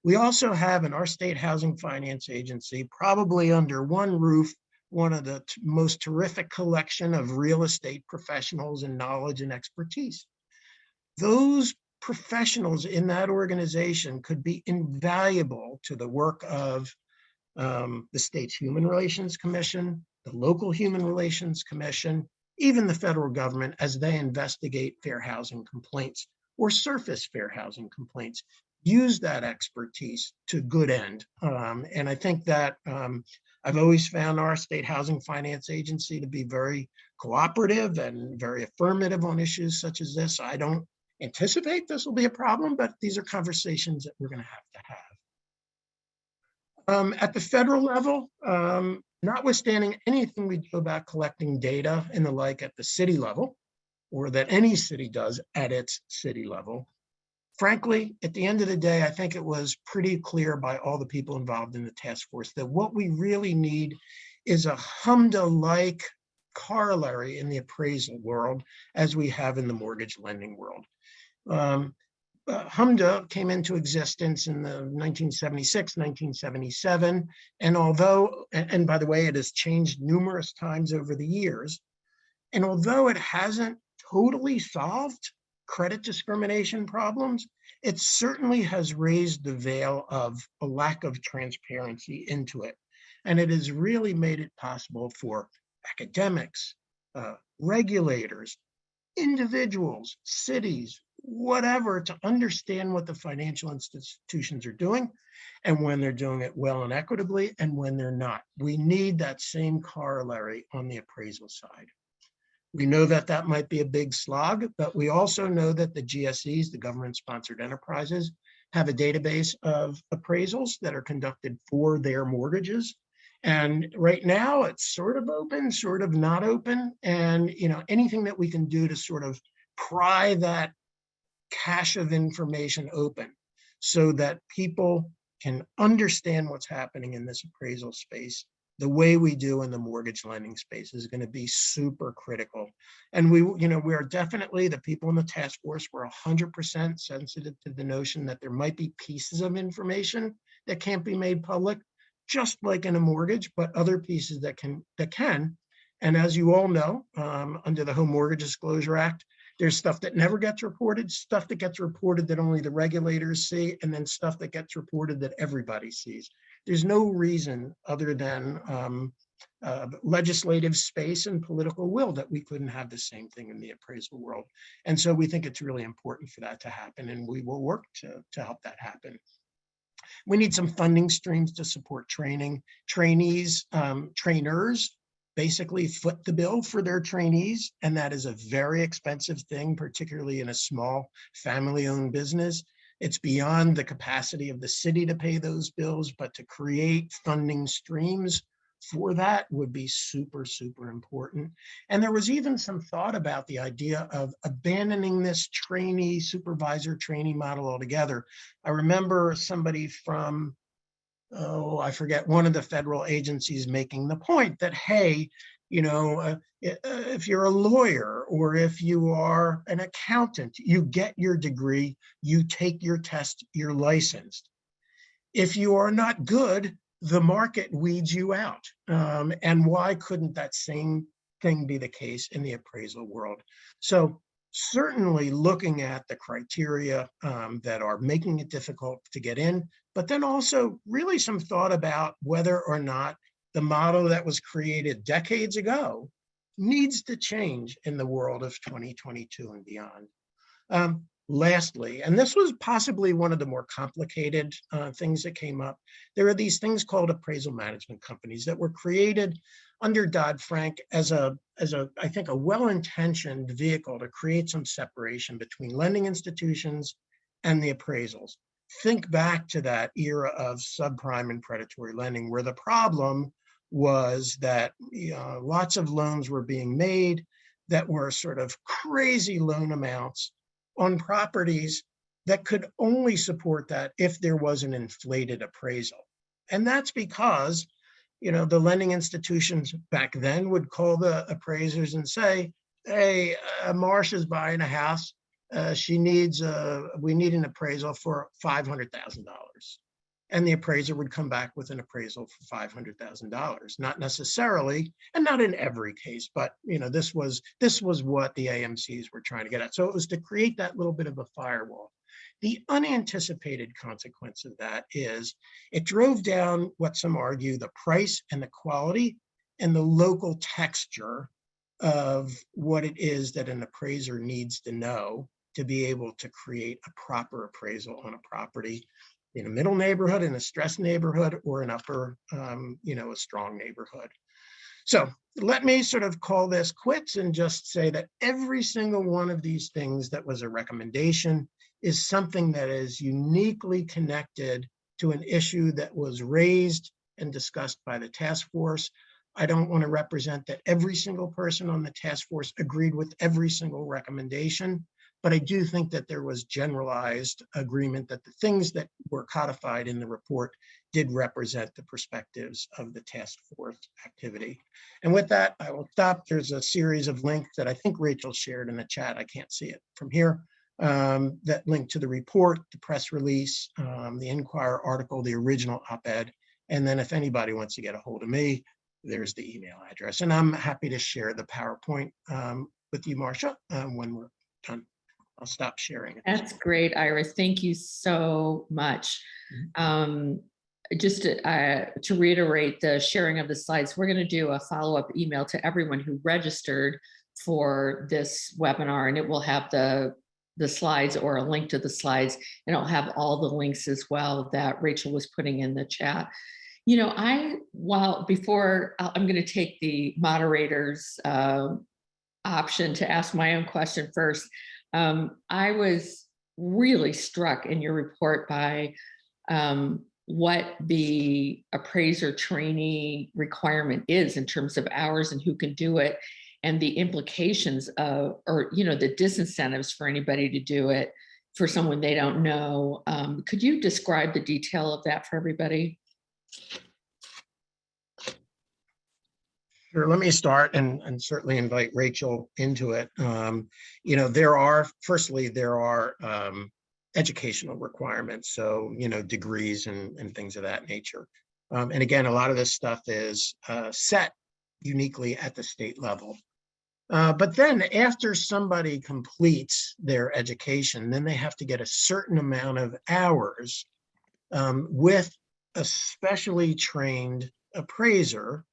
We also have in our state housing finance agency, probably under one roof, one of the most terrific collection of real estate professionals and knowledge and expertise. Those professionals in that organization could be invaluable to the work of the state's Human Relations Commission, the local Human Relations Commission, even the federal government as they investigate fair housing complaints or surface fair housing complaints. Use that expertise to good end. And I think that I've always found our state housing finance agency to be very cooperative and very affirmative on issues such as this. I don't anticipate this will be a problem, but these are conversations that we're going to have. At the federal level, notwithstanding anything we do about collecting data and the like at the city level, or that any city does at its city level, frankly, at the end of the day, I think it was pretty clear by all the people involved in the task force that what we really need is a HMDA-like corollary in the appraisal world as we have in the mortgage lending world. HMDA came into existence in the 1976, 1977, and and by the way, it has changed numerous times over the years, and although it hasn't totally solved credit discrimination problems, it certainly has raised the veil of a lack of transparency into it. And it has really made it possible for academics, regulators, individuals, cities, whatever, to understand what the financial institutions are doing and when they're doing it well and equitably and when they're not. We need that same corollary on the appraisal side. We know that that might be a big slog, but we also know that the GSEs, the government-sponsored enterprises, have a database of appraisals that are conducted for their mortgages. And right now it's sort of open, sort of not open. And anything that we can do to sort of pry that cache of information open so that people can understand what's happening in this appraisal space the way we do in the mortgage lending space is going to be super critical. And we are definitely, the people in the task force were 100% sensitive to the notion that there might be pieces of information that can't be made public, just like in a mortgage, but other pieces that can. And as you all know, under the Home Mortgage Disclosure Act, there's stuff that never gets reported, stuff that gets reported that only the regulators see, and then stuff that gets reported that everybody sees. There's no reason other than legislative space and political will that we couldn't have the same thing in the appraisal world. And so we think it's really important for that to happen, and we will work to help that happen. We need some funding streams to support training. Trainees, trainers basically foot the bill for their trainees, and that is a very expensive thing, particularly in a small family-owned business. It's beyond the capacity of the city to pay those bills, but to create funding streams for that would be super, super important. And there was even some thought about the idea of abandoning this trainee supervisor trainee model altogether. I remember somebody from, oh, I forget, one of the federal agencies making the point that, hey, you know, if you're a lawyer or if you are an accountant, you get your degree, you take your test, you're licensed. If you are not good, the market weeds you out. And why couldn't that same thing be the case in the appraisal world? So certainly looking at the criteria that are making it difficult to get in, but then also really some thought about whether or not the model that was created decades ago needs to change in the world of 2022 and beyond. Lastly, and this was possibly one of the more complicated things that came up, there are these things called appraisal management companies that were created under Dodd-Frank as I think, a well-intentioned vehicle to create some separation between lending institutions and the appraisals. Think back to that era of subprime and predatory lending, where the problem was that lots of loans were being made that were sort of crazy loan amounts on properties that could only support that if there was an inflated appraisal. And that's because, the lending institutions back then would call the appraisers and say, hey, Marsha's buying a house. We need an appraisal for $500,000. And the appraiser would come back with an appraisal for $500,000. Not necessarily, and not in every case, but this was what the AMCs were trying to get at. So it was to create that little bit of a firewall. The unanticipated consequence of that is it drove down what some argue the price and the quality and the local texture of what it is that an appraiser needs to know to be able to create a proper appraisal on a property in a middle neighborhood, in a stressed neighborhood, or an upper, a strong neighborhood. So let me sort of call this quits and just say that every single one of these things that was a recommendation is something that is uniquely connected to an issue that was raised and discussed by the task force. I don't want to represent that every single person on the task force agreed with every single recommendation, but I do think that there was generalized agreement that the things that were codified in the report did represent the perspectives of the task force activity. And with that, I will stop. There's a series of links that I think Rachel shared in the chat. I can't see it from here. That link to the report, the press release, the Inquirer article, the original op-ed. And then if anybody wants to get a hold of me, there's the email address. And I'm happy to share the PowerPoint with you, Marcia, when we're done. I'll stop sharing it. That's great, Iris. Thank you so much. Just to reiterate the sharing of the slides, we're going to do a follow-up email to everyone who registered for this webinar, and it will have the slides or a link to the slides, and it'll have all the links as well that Rachel was putting in the chat. I'm going to take the moderator's option to ask my own question first. I was really struck in your report by what the appraiser trainee requirement is in terms of hours and who can do it, and the implications of, the disincentives for anybody to do it for someone they don't know. Could you describe the detail of that for everybody? Sure, let me start and certainly invite Rachel into it. There are educational requirements, so, degrees and things of that nature. And again, a lot of this stuff is set uniquely at the state level. But then after somebody completes their education, then they have to get a certain amount of hours with a specially trained appraiser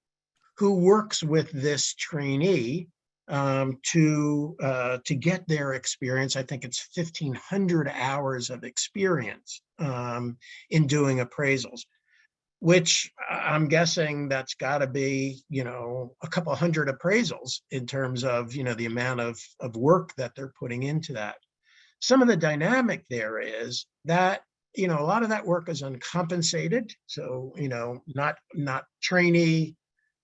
who works with this trainee to get their experience. I think it's 1,500 hours of experience in doing appraisals, which I'm guessing that's got to be, a couple hundred appraisals in terms of, the amount of work that they're putting into that. Some of the dynamic there is that, a lot of that work is uncompensated. So, not trainee.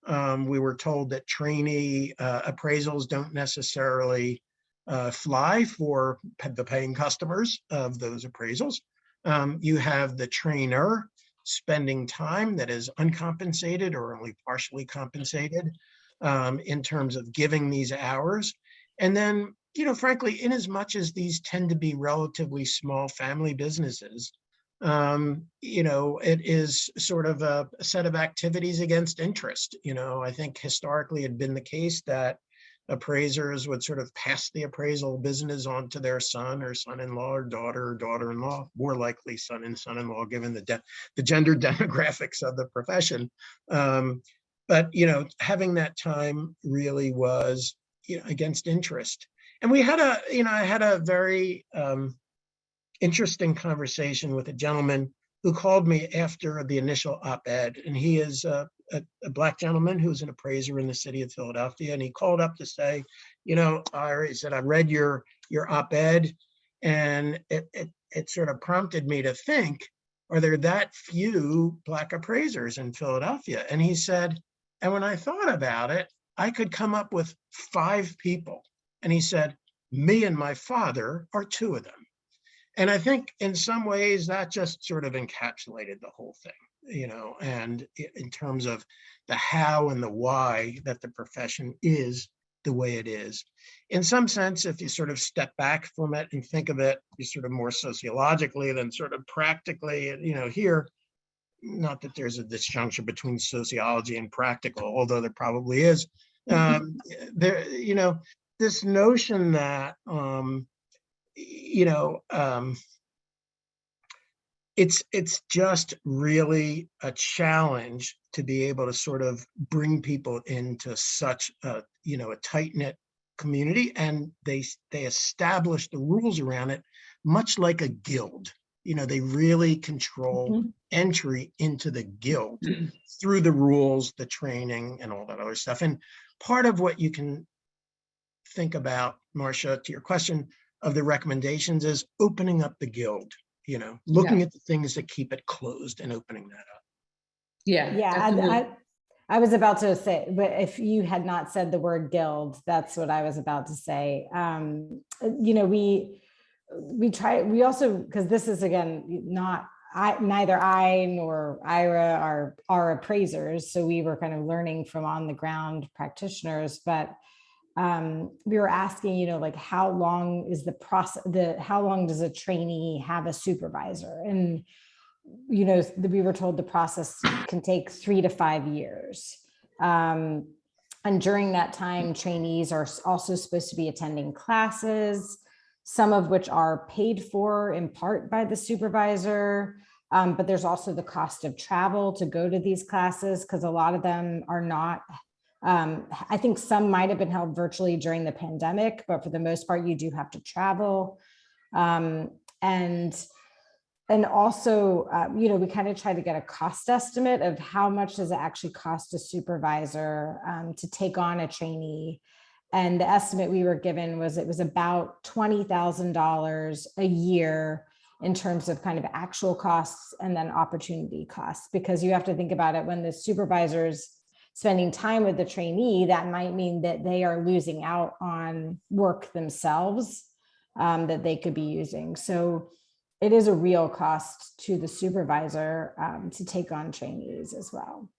We were told that trainee appraisals don't necessarily fly for the paying customers of those appraisals. You have the trainer spending time that is uncompensated or only partially compensated in terms of giving these hours. And then, frankly, in as much as these tend to be relatively small family businesses, it is sort of a set of activities against interest. I think historically it had been the case that appraisers would sort of pass the appraisal business on to their son or son-in-law or daughter-in-law, more likely son and son-in-law, given the gender demographics of the profession. But, having that time really was, against interest. And we had I had a very interesting conversation with a gentleman who called me after the initial op-ed, and he is a Black gentleman who's an appraiser in the city of Philadelphia. And he called up to say, Ira, he said, I read your op-ed, and it sort of prompted me to think, are there that few Black appraisers in Philadelphia? And he said, and when I thought about it, I could come up with 5 people. And he said, me and my father are 2 of them. And I think in some ways that just sort of encapsulated the whole thing, and in terms of the how and the why that the profession is the way it is. In some sense, if you sort of step back from it and think of it, you sort of more sociologically than sort of practically, here, not that there's a disjunction between sociology and practical, although there probably is. This notion that, it's just really a challenge to be able to sort of bring people into such a tight-knit community, and they establish the rules around it, much like a guild. They really control entry into the guild through the rules, the training, and all that other stuff. And part of what you can think about, Marcia, to your question of the recommendations, is opening up the guild, looking at the things that keep it closed and opening that up. Yeah. I was about to say, but if you had not said the word guild, that's what I was about to say. We also, because this is, again, neither I nor Ira are appraisers. So we were kind of learning from on the ground practitioners, but we were asking, how long is the process, how long does a trainee have a supervisor? And, we were told the process can take 3 to 5 years. And during that time, trainees are also supposed to be attending classes, some of which are paid for in part by the supervisor. But there's also the cost of travel to go to these classes, because a lot of them are not, I think some might have been held virtually during the pandemic, but for the most part, you do have to travel. And also, we kind of try to get a cost estimate of how much does it actually cost a supervisor to take on a trainee. And the estimate we were given was it was about $20,000 a year in terms of kind of actual costs and then opportunity costs, because you have to think about it, when the supervisor's spending time with the trainee, that might mean that they are losing out on work themselves that they could be using. So it is a real cost to the supervisor to take on trainees as well.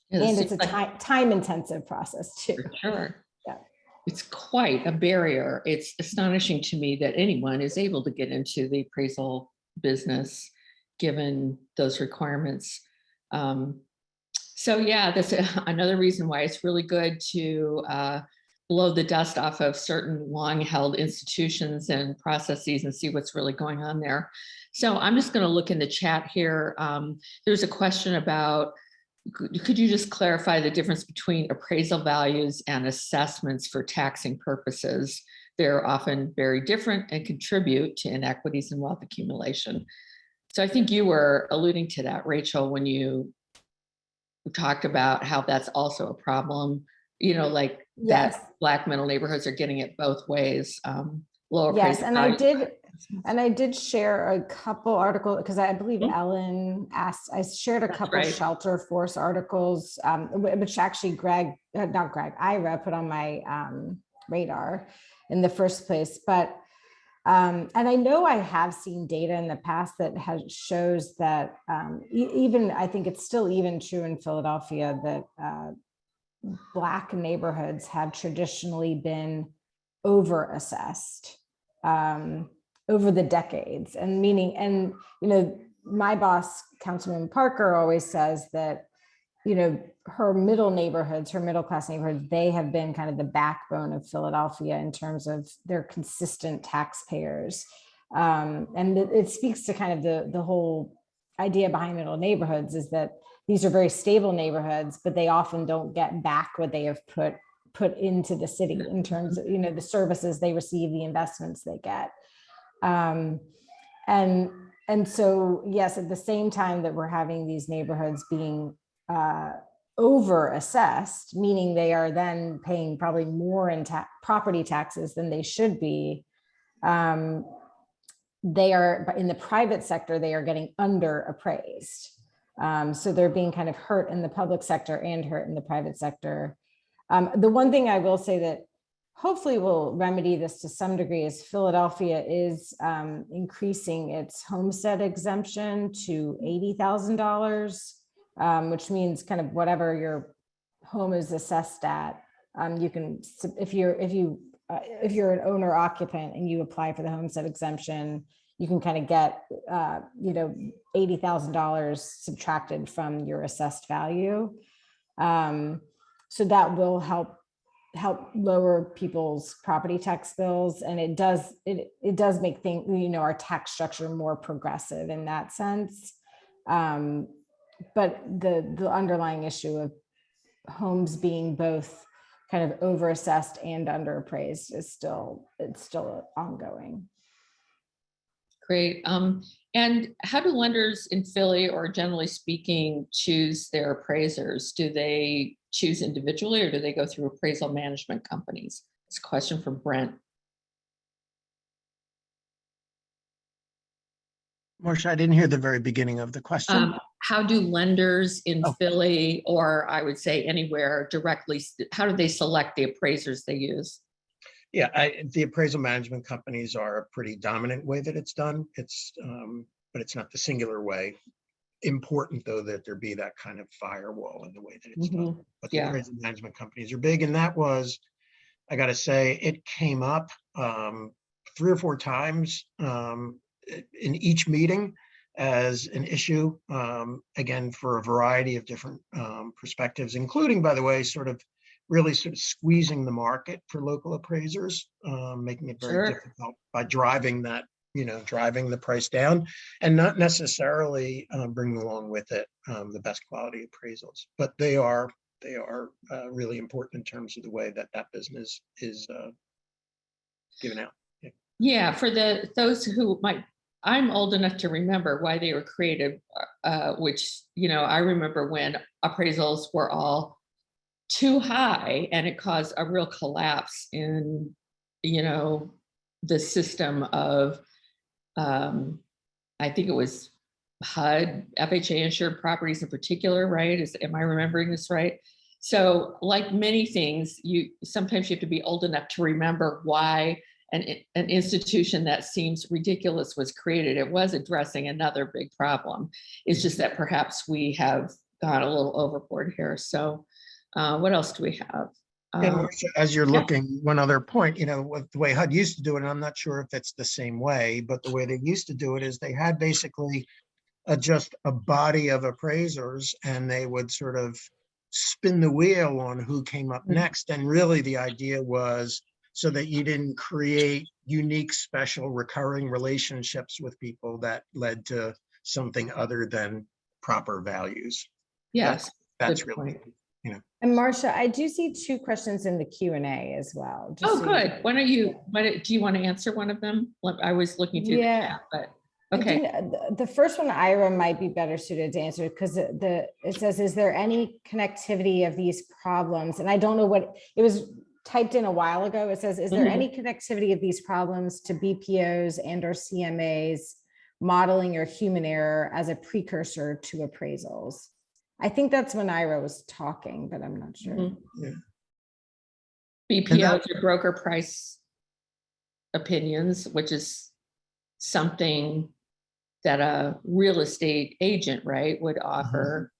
And it's a time-intensive process too. For sure. Yeah. It's quite a barrier. It's astonishing to me that anyone is able to get into the appraisal business given those requirements. So yeah, that's another reason why it's really good to blow the dust off of certain long-held institutions and processes and see what's really going on there. So I'm just going to look in the chat here. There's a question about could you just clarify the difference between appraisal values and assessments for taxing purposes? They're often very different and contribute to inequities and wealth accumulation. So I think you were alluding to that, Rachel, when you talked about how that's also a problem, you know, like Yes. that Black middle neighborhoods are getting it both ways. Lower Yes, appraisal and values. I did share a couple articles because I believe Mhm. Ellen asked, I shared a That's couple right. shelter force articles, which actually not Greg, Ira put on my radar in the first place. But, and I know I have seen data in the past that shows that even, I think it's still even true in Philadelphia that Black neighborhoods have traditionally been over-assessed over the decades, and meaning, and you know, my boss, Councilwoman Parker, always says that, you know, her middle neighborhoods, her middle class neighborhoods, they have been kind of the backbone of Philadelphia in terms of their consistent taxpayers. And it speaks to kind of the whole idea behind middle neighborhoods is that these are very stable neighborhoods, but they often don't get back what they have put into the city in terms of, you know, the services they receive, the investments they get. And so, yes, at the same time that we're having these neighborhoods being over assessed, meaning they are then paying probably more in property taxes than they should be, they are, in the private sector, they are getting under appraised. So they're being kind of hurt in the public sector and hurt in the private sector. The one thing I will say that hopefully will remedy this to some degree is Philadelphia is increasing its homestead exemption to $80,000, which means kind of whatever your home is assessed at, you can, if you're an owner occupant and you apply for the homestead exemption, you can kind of get, you know, $80,000 subtracted from your assessed value. So that will help lower people's property tax bills, and it does make things, you know, our tax structure more progressive in that sense. But the underlying issue of homes being both kind of overassessed and underappraised is still ongoing. Great. And how do lenders in Philly, or generally speaking, choose their appraisers? Do they choose individually, or do they go through appraisal management companies? It's a question from Brent. Marcia, I didn't hear the very beginning of the question. How do lenders in Oh. Philly, or I would say anywhere, directly, how do they select the appraisers they use? Yeah, the appraisal management companies are a pretty dominant way that it's done. But it's not the singular way. Important though that there be that kind of firewall in the way that it's done. But the appraisal management companies are big, and that was, I got to say, it came up 3 or 4 times in each meeting as an issue, again, for a variety of different perspectives, including, by the way, really squeezing the market for local appraisers, making it very difficult by driving the price down, and not necessarily bringing along with it the best quality appraisals. But they are really important in terms of the way that business is given out. Yeah, for those who might, I'm old enough to remember why they were created, which, you know, I remember when appraisals were all too high, and it caused a real collapse in, you know, the system of, I think it was HUD, FHA insured properties in particular, right? Am I remembering this right? So, like many things, sometimes you have to be old enough to remember why an institution that seems ridiculous was created. It was addressing another big problem. It's just that perhaps we have gone a little overboard here. So what else do we have? And Marcia, as you're looking, one other point, you know, with the way HUD used to do it, and I'm not sure if it's the same way, but the way they used to do it is they had basically just a body of appraisers, and they would sort of spin the wheel on who came up next. And really the idea was so that you didn't create unique, special, recurring relationships with people that led to something other than proper values. Yes. that's Good really, point. And Marcia, I do see 2 questions in the Q&A as well. just Oh, so you good. know. Do you want to answer one of them? I was looking through the Yeah. chat, but I okay. the first one, Ira might be better suited to answer because it says, is there any connectivity of these problems? And I don't know what it was typed in a while ago. It says, is there Mhm. any connectivity of these problems to BPOs and or CMAs modeling or human error as a precursor to appraisals? I think that's when Ira was talking, but I'm not sure. Mhm. Yeah. BPOs are broker price opinions, which is something that a real estate agent, right, would offer.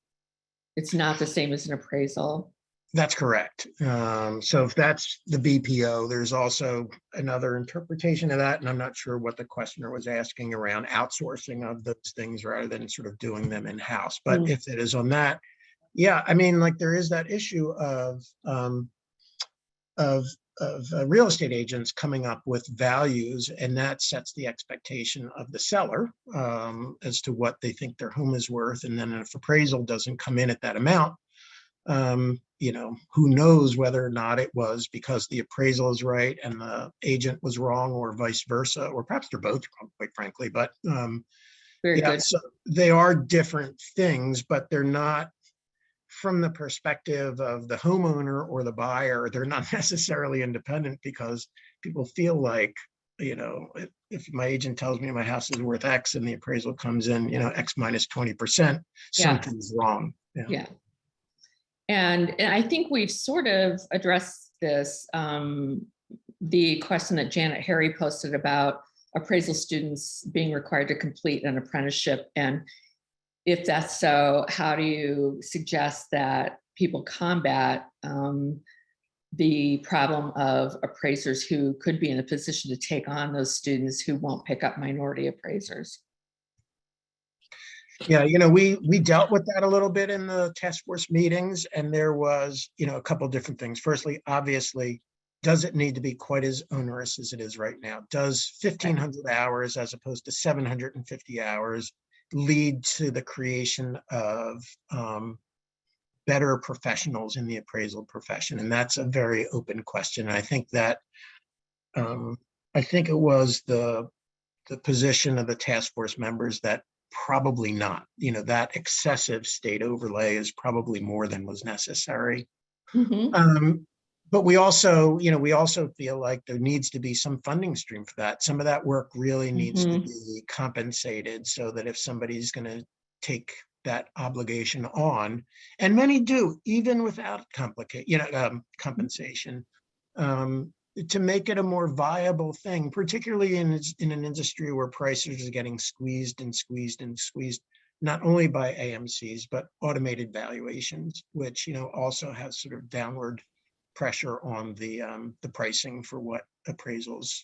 It's not the same as an appraisal. That's correct. So if that's the BPO, there's also another interpretation of that, and I'm not sure what the questioner was asking around outsourcing of those things rather than sort of doing them in-house. But Mm. if it is on that, yeah, I mean, like there is that issue of real estate agents coming up with values, and that sets the expectation of the seller as to what they think their home is worth. And then if appraisal doesn't come in at that amount, who knows whether or not it was because the appraisal is right and the agent was wrong, or vice versa, or perhaps they're both wrong, quite frankly. But Very yeah, good. so they are different things, but they're not, from the perspective of the homeowner or the buyer, they're not necessarily independent, because people feel like, if my agent tells me my house is worth X and the appraisal comes in, X minus 20%, something's wrong. Yeah. And I think we've sort of addressed this, the question that Janet Harry posted about appraisal students being required to complete an apprenticeship. And if that's so, how do you suggest that people combat the problem of appraisers who could be in a position to take on those students who won't pick up minority appraisers? Yeah, we dealt with that a little bit in the task force meetings, and there was, a couple of different things. Firstly, obviously, does it need to be quite as onerous as it is right now? Does 1,500 hours as opposed to 750 hours lead to the creation of better professionals in the appraisal profession? And that's a very open question. And I think that it was the position of the task force members that probably not. That excessive state overlay is probably more than was necessary. Mhm. But we also feel like there needs to be some funding stream for that. Some of that work really needs to be compensated, so that if somebody's going to take that obligation on, and many do, even without compensation, to make it a more viable thing, particularly in an industry where prices are getting squeezed and squeezed and squeezed, not only by AMCs, but automated valuations, which, also has sort of downward pressure on the pricing for what appraisals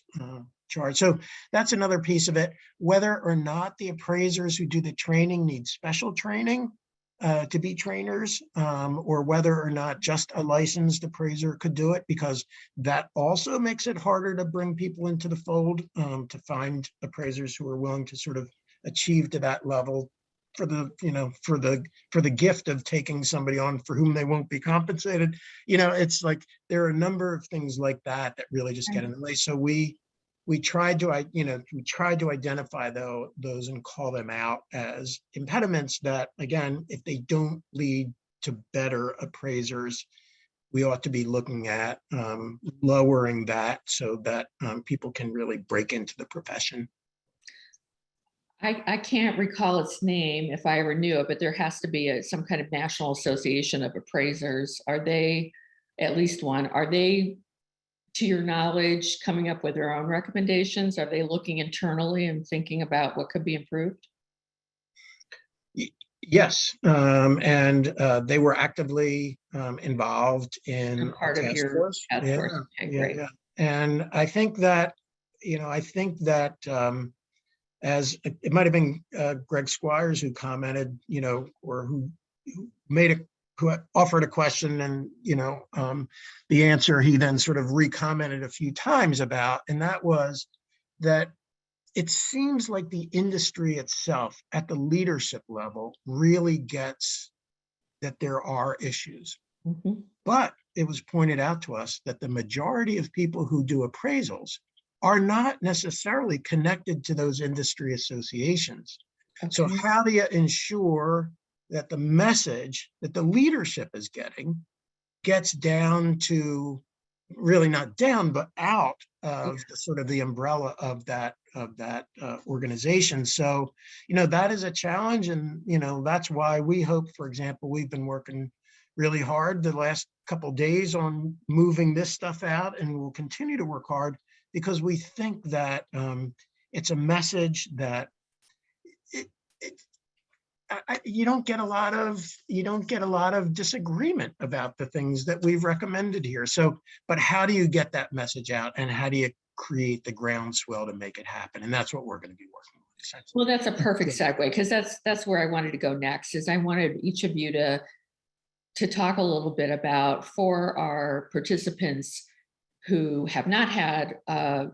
charge. So that's another piece of it. Whether or not the appraisers who do the training need special training to be trainers, or whether or not just a licensed appraiser could do it, because that also makes it harder to bring people into the fold, to find appraisers who are willing to sort of achieve to that level for the gift of taking somebody on for whom they won't be compensated. It's like there are a number of things like that that really just get in the way. So we tried to identify those and call them out as impediments that, again, if they don't lead to better appraisers, we ought to be looking at lowering that, so that people can really break into the profession. I can't recall its name if I ever knew it, but there has to be some kind of national association of appraisers. Are they, at least one, are they, to your knowledge, coming up with their own recommendations? Are they looking internally and thinking about what could be improved? Yes, and they were actively involved in They're part the of task your force. task force. Okay, great. And I think that, as it might have been Greg Squires who commented, or who offered a question, and the answer he then sort of recommented a few times about, and that was that it seems like the industry itself at the leadership level really gets that there are issues. Mhm. But it was pointed out to us that the majority of people who do appraisals are not necessarily connected to those industry associations. So Okay. how do you ensure that the message that the leadership is getting gets down to, really not down, but out of the sort of the umbrella of that organization? So, that is a challenge. And, that's why we hope, for example, we've been working really hard the last couple of days on moving this stuff out, and we'll continue to work hard because we think that it's a message that it, it, you don't get a lot of disagreement about the things that we've recommended here. So, but how do you get that message out, and how do you create the groundswell to make it happen? And that's what we're going to be working on. Essentially. Well, that's a perfect segue, because that's where I wanted to go next. Is I wanted each of you to talk a little bit about, for our participants who have not had a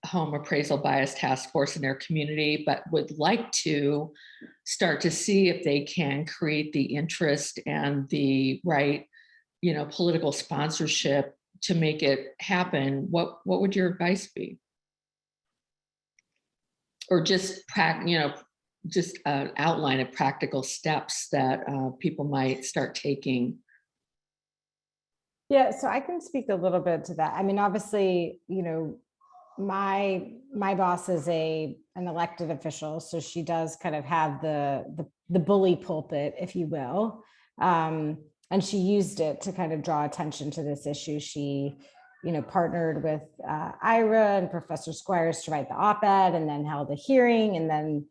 home appraisal bias task force in their community, but would like to start to see if they can create the interest and the right, political sponsorship to make it happen. What would your advice be? Or just outline of practical steps that people might start taking. Yeah, so I can speak a little bit to that. I mean, obviously, my boss is an elected official, so she does kind of have the bully pulpit, if you will, and she used it to kind of draw attention to this issue. She, partnered with Ira and Professor Squires to write the op-ed, and then held a hearing, and then,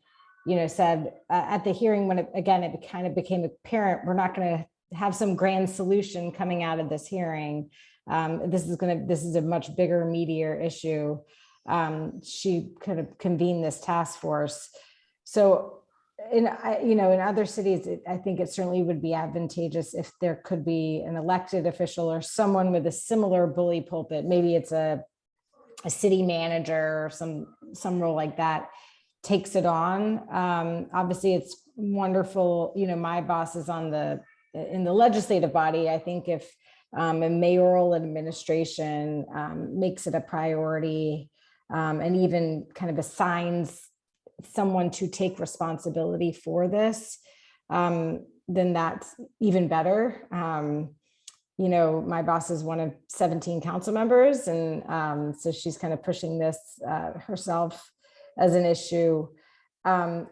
said at the hearing, when it kind of became apparent, we're not going to have some grand solution coming out of this hearing. This is a much bigger, meatier issue. She kind of convened this task force. So in other cities, I think it certainly would be advantageous if there could be an elected official or someone with a similar bully pulpit. Maybe it's a city manager or some role like that, takes it on. Obviously it's wonderful. My boss is in the legislative body. I think if a mayoral administration makes it a priority, and even kind of assigns someone to take responsibility for this, then that's even better. My boss is one of 17 council members, and so she's kind of pushing this herself as an issue. I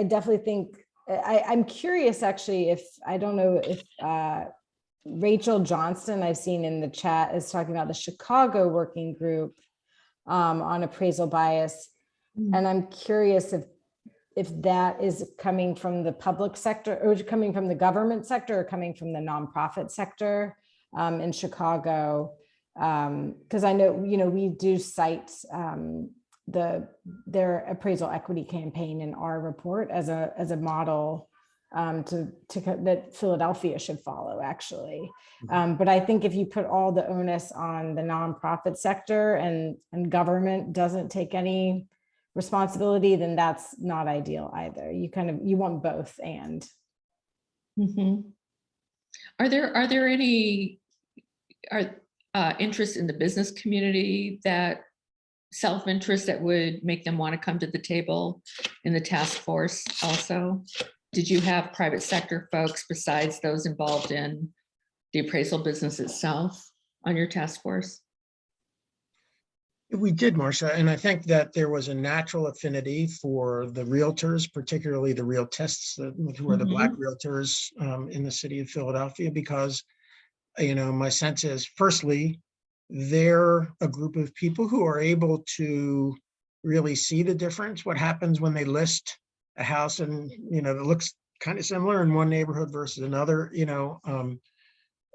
definitely think, I'm curious actually, I don't know if Rachel Johnston, I've seen in the chat, is talking about the Chicago working group on appraisal bias. And I'm curious if that is coming from the public sector, or coming from the government sector, or coming from the nonprofit sector in Chicago. Because I know, we do cite their appraisal equity campaign in our report as a model that Philadelphia should follow, actually. But I think if you put all the onus on the nonprofit sector and government doesn't take any responsibility, then that's not ideal either. You want both. And Are there any interest in the business community, that self-interest that would make them want to come to the table in the task force also? Did you have private sector folks besides those involved in the appraisal business itself on your task force? We did, Marcia, and I think that there was a natural affinity for the realtors, particularly the realtists, who are the Black realtors in the city of Philadelphia, because, my sense is, firstly, they're a group of people who are able to really see the difference. What happens when they list a house and, that looks kind of similar in one neighborhood versus another.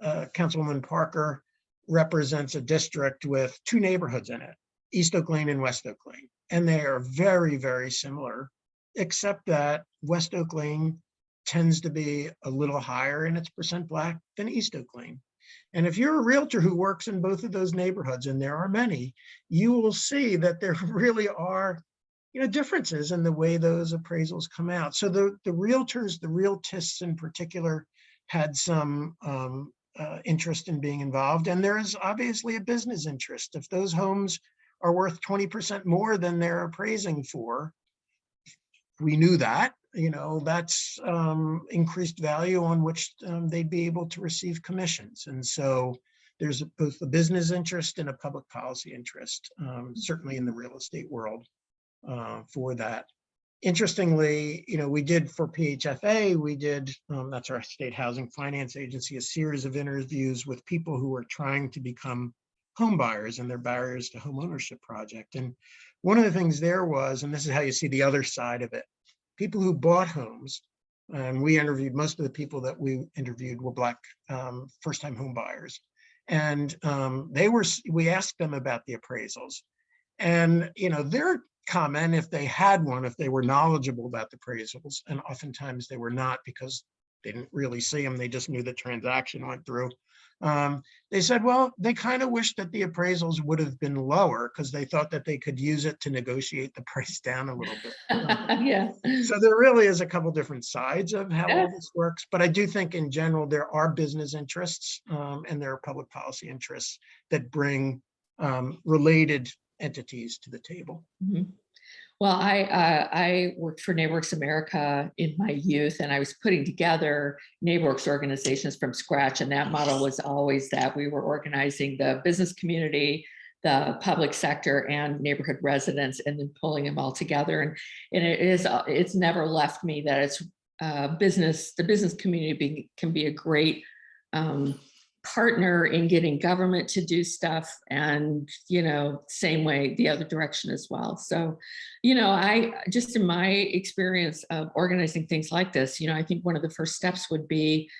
Councilwoman Parker represents a district with two neighborhoods in it, East Oak Lane and West Oak Lane. And they are very, very similar, except that West Oak Lane tends to be a little higher in its percent Black than East Oak Lane. And if you're a realtor who works in both of those neighborhoods, and there are many, you will see that there really are, differences in the way those appraisals come out. So the realtors, the realtists in particular, had some interest in being involved. And there is obviously a business interest. If those homes are worth 20% more than they're appraising for, we knew that, that's increased value on which they'd be able to receive commissions. And so there's both a business interest and a public policy interest, certainly in the real estate world, for that. Interestingly, we did for PHFA, we did, that's our state housing finance agency, a series of interviews with people who are trying to become home buyers and their barriers to home ownership project. And one of the things there was, and this is how you see the other side of it, people who bought homes, and we interviewed, most of the people that we interviewed were Black first-time home buyers. And we asked them about the appraisals. And, their comment, if they had one, if they were knowledgeable about the appraisals, and oftentimes they were not because they didn't really see them, they just knew the transaction went through. They said, well, they kind of wish that the appraisals would have been lower because they thought that they could use it to negotiate the price down a little bit. Yeah. So there really is a couple different sides of how Yeah. all this works. But I do think in general, there are business interests and there are public policy interests that bring related entities to the table. Mhm. Well, I worked for NeighborWorks America in my youth, and I was putting together NeighborWorks organizations from scratch. And that model was always that we were organizing the business community, the public sector, and neighborhood residents, and then pulling them all together. And it's never left me that it's the business community can be a great partner in getting government to do stuff, and same way the other direction as well. So I just, in my experience of organizing things like this, I think one of the first steps would be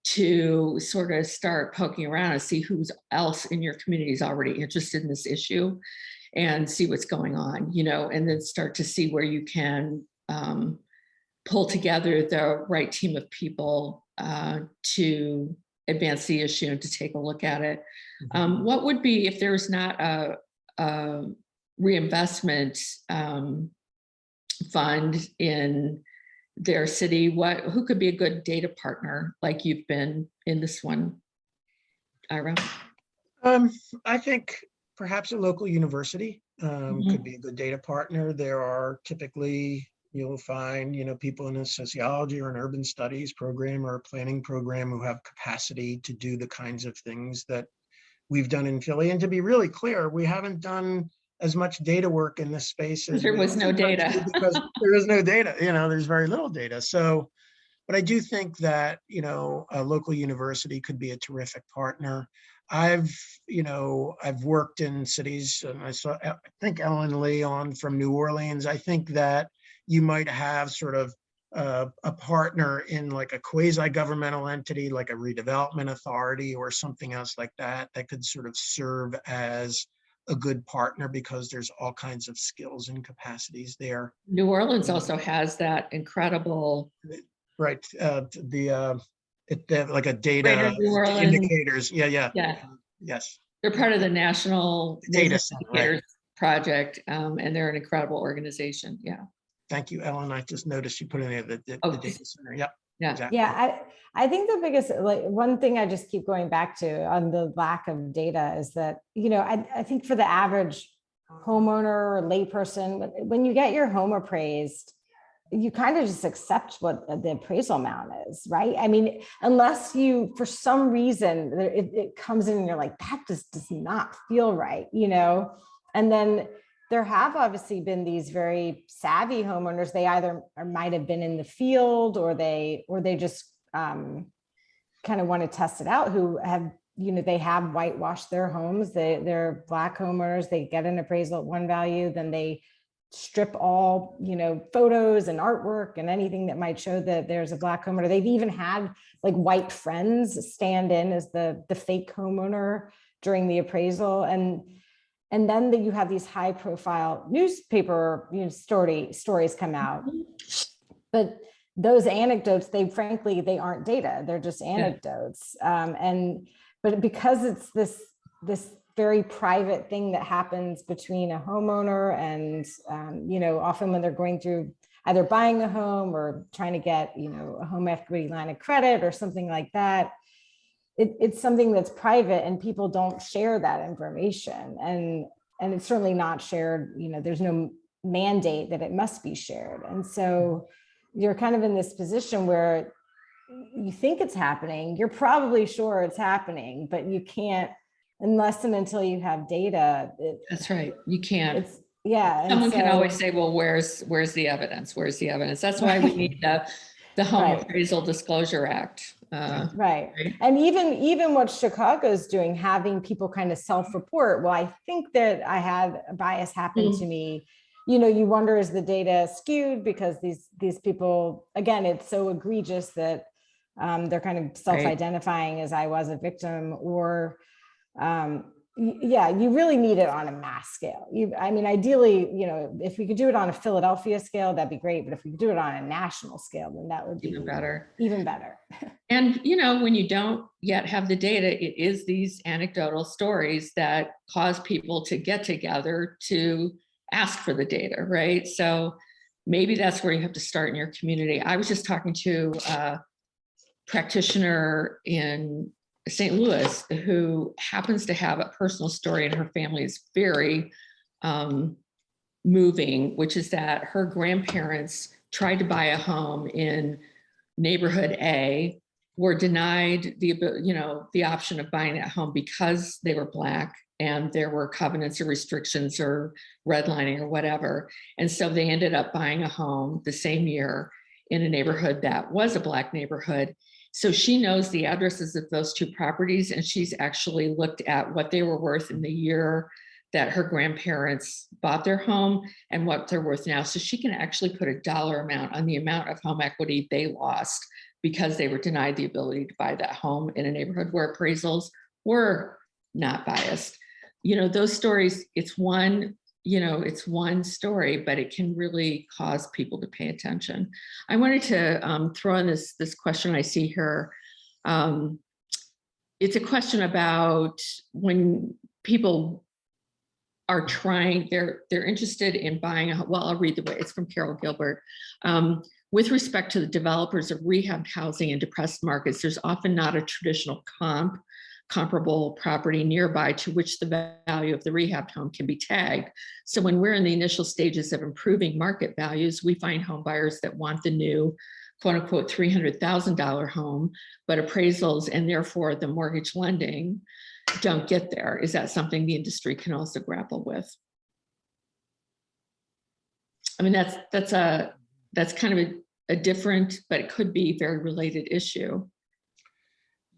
to sort of start poking around and see who's else in your community is already interested in this issue and see what's going on, and then start to see where you can pull together the right team of people to advance the issue and to take a look at it. What would be, if there's not a reinvestment fund in their city, who could be a good data partner like you've been in this one, Ira? I think perhaps a local university could be a good data partner. There are typically, you'll find, people in a sociology or an urban studies program or a planning program who have capacity to do the kinds of things that we've done in Philly. And to be really clear, we haven't done as much data work in this space as There was no data. because there is no data, there's very little data. So, but I do think that, a local university could be a terrific partner. I've worked in cities, and I think Ellen Lee from New Orleans. I think that you might have sort of a partner in like a quasi-governmental entity, like a redevelopment authority or something else like that, that could sort of serve as a good partner because there's all kinds of skills and capacities there. New Orleans also has that incredible. Right. Like a data indicators. Yeah. Yes. They're part of the National Data Center, Indicators Project, and they're an incredible organization. Yeah. Thank you, Ellen. I just noticed you put in there the data center. Yep. Yeah. Exactly. Yeah, I think the biggest, one thing I just keep going back to on the lack of data is that, I think for the average homeowner or layperson, when you get your home appraised, you kind of just accept what the appraisal amount is, right? I mean, unless you, for some reason, it comes in and you're like, that just does not feel right, and then there have obviously been these very savvy homeowners. They either might have been in the field or they just kind of want to test it out, who have, they have whitewashed their homes. They're Black homeowners. They get an appraisal at one value, then they strip all, photos and artwork and anything that might show that there's a Black homeowner. They've even had like white friends stand in as the fake homeowner during the appraisal. And then you have these high profile newspaper stories come out. But those anecdotes, they aren't data. They're just anecdotes. But because it's this very private thing that happens between a homeowner and, often when they're going through either buying a home or trying to get, you know, a home equity line of credit or something like that, it's something that's private and people don't share that information. And it's certainly not shared, you know, there's no mandate that it must be shared. And so you're kind of in this position where you think it's happening, you're probably sure it's happening, but you can't, unless and until you have data. That's right. You can't. It's, yeah. Someone can always so, say, well, where's the evidence? Where's the evidence? That's why we need the Home Right. Appraisal Disclosure Act. Right. Right. And even what Chicago's doing, having people kind of self-report, well, I think that I had a bias happen to me. You know, you wonder, is the data skewed because these people, again, it's so egregious that they're kind of self-identifying as I was a victim, or yeah, you really need it on a mass scale. I mean, ideally, you know, if we could do it on a Philadelphia scale, that'd be great. But if we could do it on a national scale, then that would be Even better. Even better. And, you know, when you don't yet have the data, it is these anecdotal stories that cause people to get together to ask for the data, right? So maybe that's where you have to start in your community. I was just talking to a practitioner in St. Louis who happens to have a personal story, and her family is very moving, which is that her grandparents tried to buy a home in neighborhood A, were denied the option of buying that home because they were Black and there were covenants or restrictions or redlining or whatever. And so they ended up buying a home the same year in a neighborhood that was a Black neighborhood. So she knows the addresses of those two properties, and she's actually looked at what they were worth in the year that her grandparents bought their home and what they're worth now. So she can actually put a dollar amount on the amount of home equity they lost because they were denied the ability to buy that home in a neighborhood where appraisals were not biased. You know, those stories, it's one story, but it can really cause people to pay attention. I wanted to throw in this question I see here. It's a question about when people are trying, they're interested in buying well, I'll read the way, it's from Carol Gilbert. With respect to the developers of rehab housing in depressed markets, there's often not a traditional comparable property nearby to which the value of the rehab home can be tagged. So when we're in the initial stages of improving market values, we find home buyers that want the new quote unquote $300,000 home, but appraisals and therefore the mortgage lending don't get there. Is that something the industry can also grapple with? I mean, that's kind of a different, but it could be very related issue.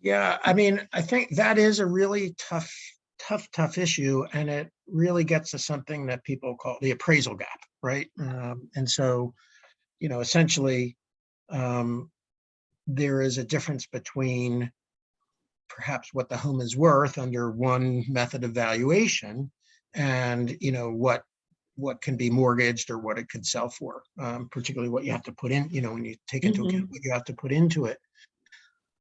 Yeah, I mean, I think that is a really tough issue, and it really gets to something that people call the appraisal gap, right? And so, you know, essentially, there is a difference between perhaps what the home is worth under one method of valuation and, you know, what can be mortgaged or what it could sell for, particularly what you have to put in, you know, when you take into account what you have to put into it.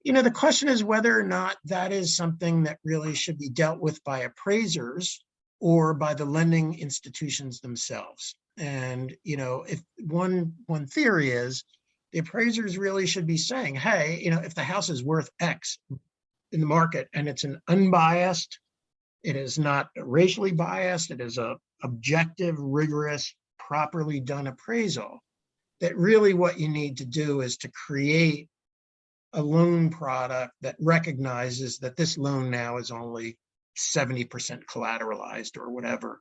You know, the question is whether or not that is something that really should be dealt with by appraisers or by the lending institutions themselves. And, you know, if one theory is the appraisers really should be saying, hey, you know, if the house is worth X in the market and it's an unbiased, it is not racially biased, it is a objective, rigorous, properly done appraisal, that really what you need to do is to create a loan product that recognizes that this loan now is only 70% collateralized or whatever.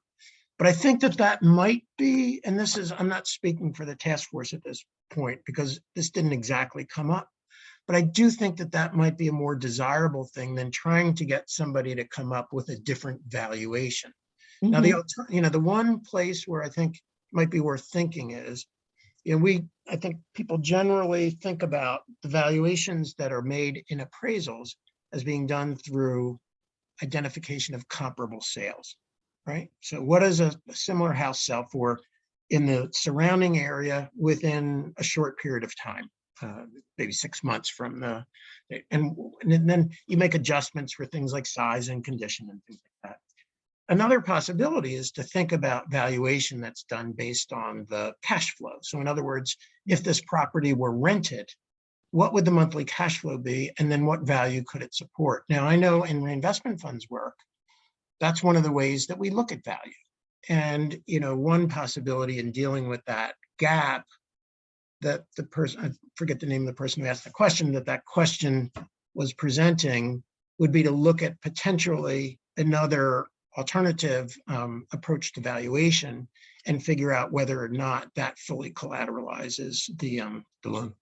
But I think that might be, and this is, I'm not speaking for the task force at this point because this didn't exactly come up, but I do think that might be a more desirable thing than trying to get somebody to come up with a different valuation. Now, the one place where I think might be worth thinking is, you know, I think people generally think about the valuations that are made in appraisals as being done through identification of comparable sales, right? So what does a similar house sell for in the surrounding area within a short period of time, maybe 6 months from and then you make adjustments for things like size and condition and things like that. Another possibility is to think about valuation that's done based on the cash flow. So in other words, if this property were rented, what would the monthly cash flow be? And then what value could it support? Now, I know in reinvestment funds work, that's one of the ways that we look at value. And, one possibility in dealing with that gap that the person, I forget the name of the person who asked the question, that question was presenting, would be to look at potentially another alternative approach to valuation and figure out whether or not that fully collateralizes the loan.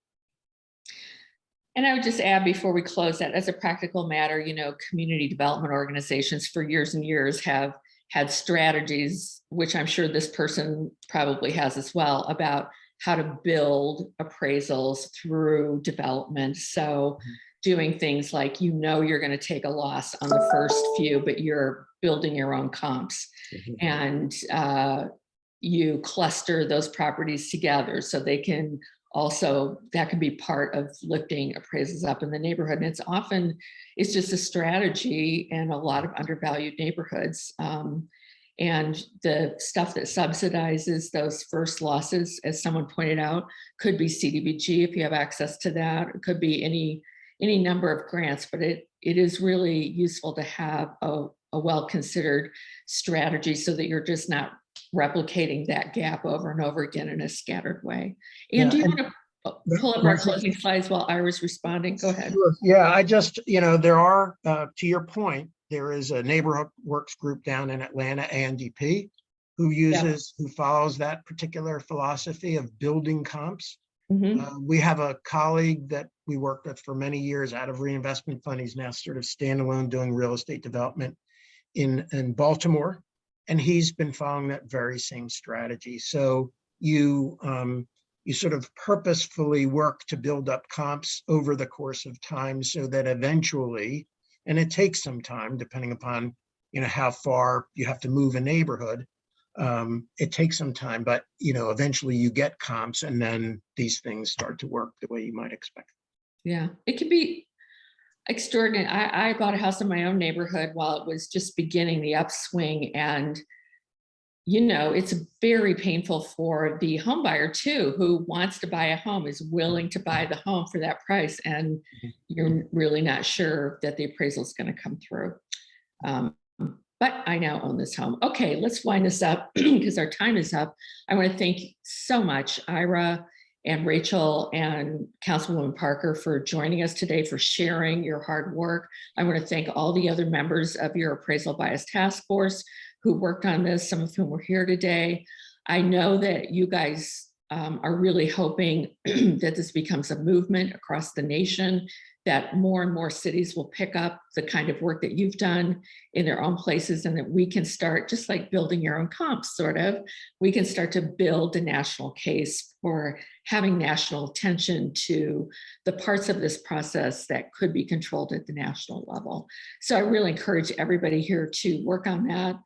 And I would just add before we close that, as a practical matter, community development organizations for years and years have had strategies, which I'm sure this person probably has as well, about how to build appraisals through development. So doing things like, you're going to take a loss on the first few, but you're building your own comps. And you cluster those properties together so they can also, that can be part of lifting appraisals up in the neighborhood. And it's just a strategy in a lot of undervalued neighborhoods. And the stuff that subsidizes those first losses, as someone pointed out, could be CDBG if you have access to that. It could be any number of grants, but it is really useful to have a well-considered strategy so that you're just not replicating that gap over and over again in a scattered way. And do you want to pull up our closing slides while Ira's responding? Go ahead. Yeah, I just, there are, to your point, there is a neighborhood works group down in Atlanta, ANDP, who follows that particular philosophy of building comps. We have a colleague that we worked with for many years out of reinvestment fund. He's now sort of standalone doing real estate development in Baltimore. And he's been following that very same strategy. So you sort of purposefully work to build up comps over the course of time so that eventually, and it takes some time depending upon how far you have to move a neighborhood. It takes some time, but eventually you get comps and then these things start to work the way you might expect. Yeah, it can be extraordinary. I bought a house in my own neighborhood while it was just beginning the upswing, and it's very painful for the home buyer too, who wants to buy a home, is willing to buy the home for that price, and you're really not sure that the appraisal is going to come through. But I now own this home. Okay, let's wind this up because our time is up. I want to thank so much, Ira and Rachel and Councilwoman Parker, for joining us today, for sharing your hard work. I want to thank all the other members of your appraisal bias task force who worked on this, some of whom were here today. I know that you guys are really hoping that this becomes a movement across the nation, that more and more cities will pick up the kind of work that you've done in their own places, and that we can start, just like building your own comps, sort of, we can start to build a national case for having national attention to the parts of this process that could be controlled at the national level. So I really encourage everybody here to work on that.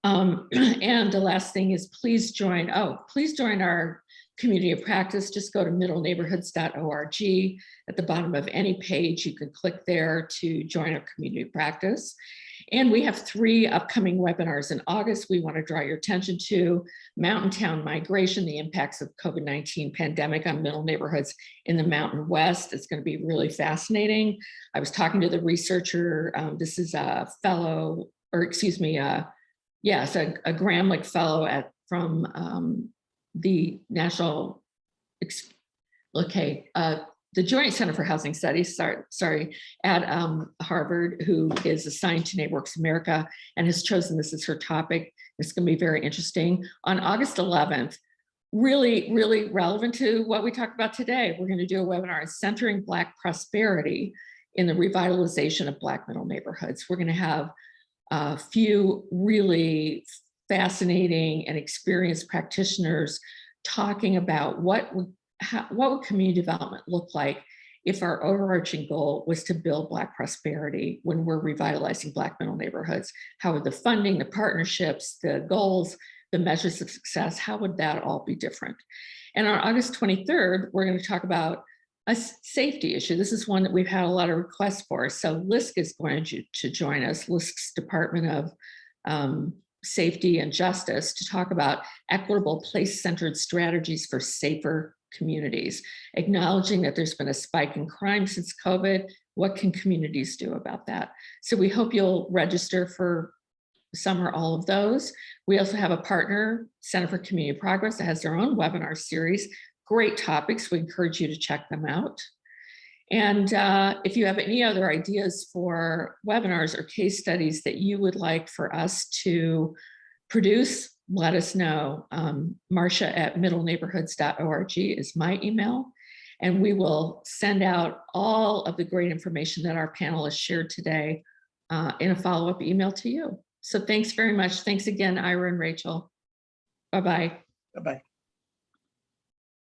And the last thing is, please join our community of practice. Just go to middleneighborhoods.org. At the bottom of any page, you can click there to join our community of practice. And we have 3 upcoming webinars in August we want to draw your attention to: Mountain Town Migration, the impacts of COVID-19 pandemic on middle neighborhoods in the Mountain West. It's going to be really fascinating. I was talking to the researcher. This is a fellow, or excuse me, yes, a Gramlich fellow from the National, the Joint Center for Housing Studies, at Harvard, who is assigned to NeighborWorks America and has chosen this as her topic. It's going to be very interesting. On August 11th, really, really relevant to what we talked about today, we're going to do a webinar on centering Black prosperity in the revitalization of Black middle neighborhoods. We're going to have a few really fascinating and experienced practitioners talking about what would community development look like if our overarching goal was to build Black prosperity when we're revitalizing Black middle neighborhoods. How would the funding, the partnerships, the goals, the measures of success, how would that all be different? And on August 23rd, we're going to talk about a safety issue. This is one that we've had a lot of requests for. So LISC is going to join us, LISC's Department of safety and justice to talk about equitable place-centered strategies for safer communities, acknowledging that there's been a spike in crime since COVID. What can communities do about that? So we hope you'll register for some or all of those. We also have a partner, Center for Community Progress, that has their own webinar series. Great topics. We encourage you to check them out. And if you have any other ideas for webinars or case studies that you would like for us to produce, let us know. Marcia@middleneighborhoods.org is my email. And we will send out all of the great information that our panelists shared today in a follow-up email to you. So thanks very much. Thanks again, Ira and Rachel. Bye-bye. Bye-bye.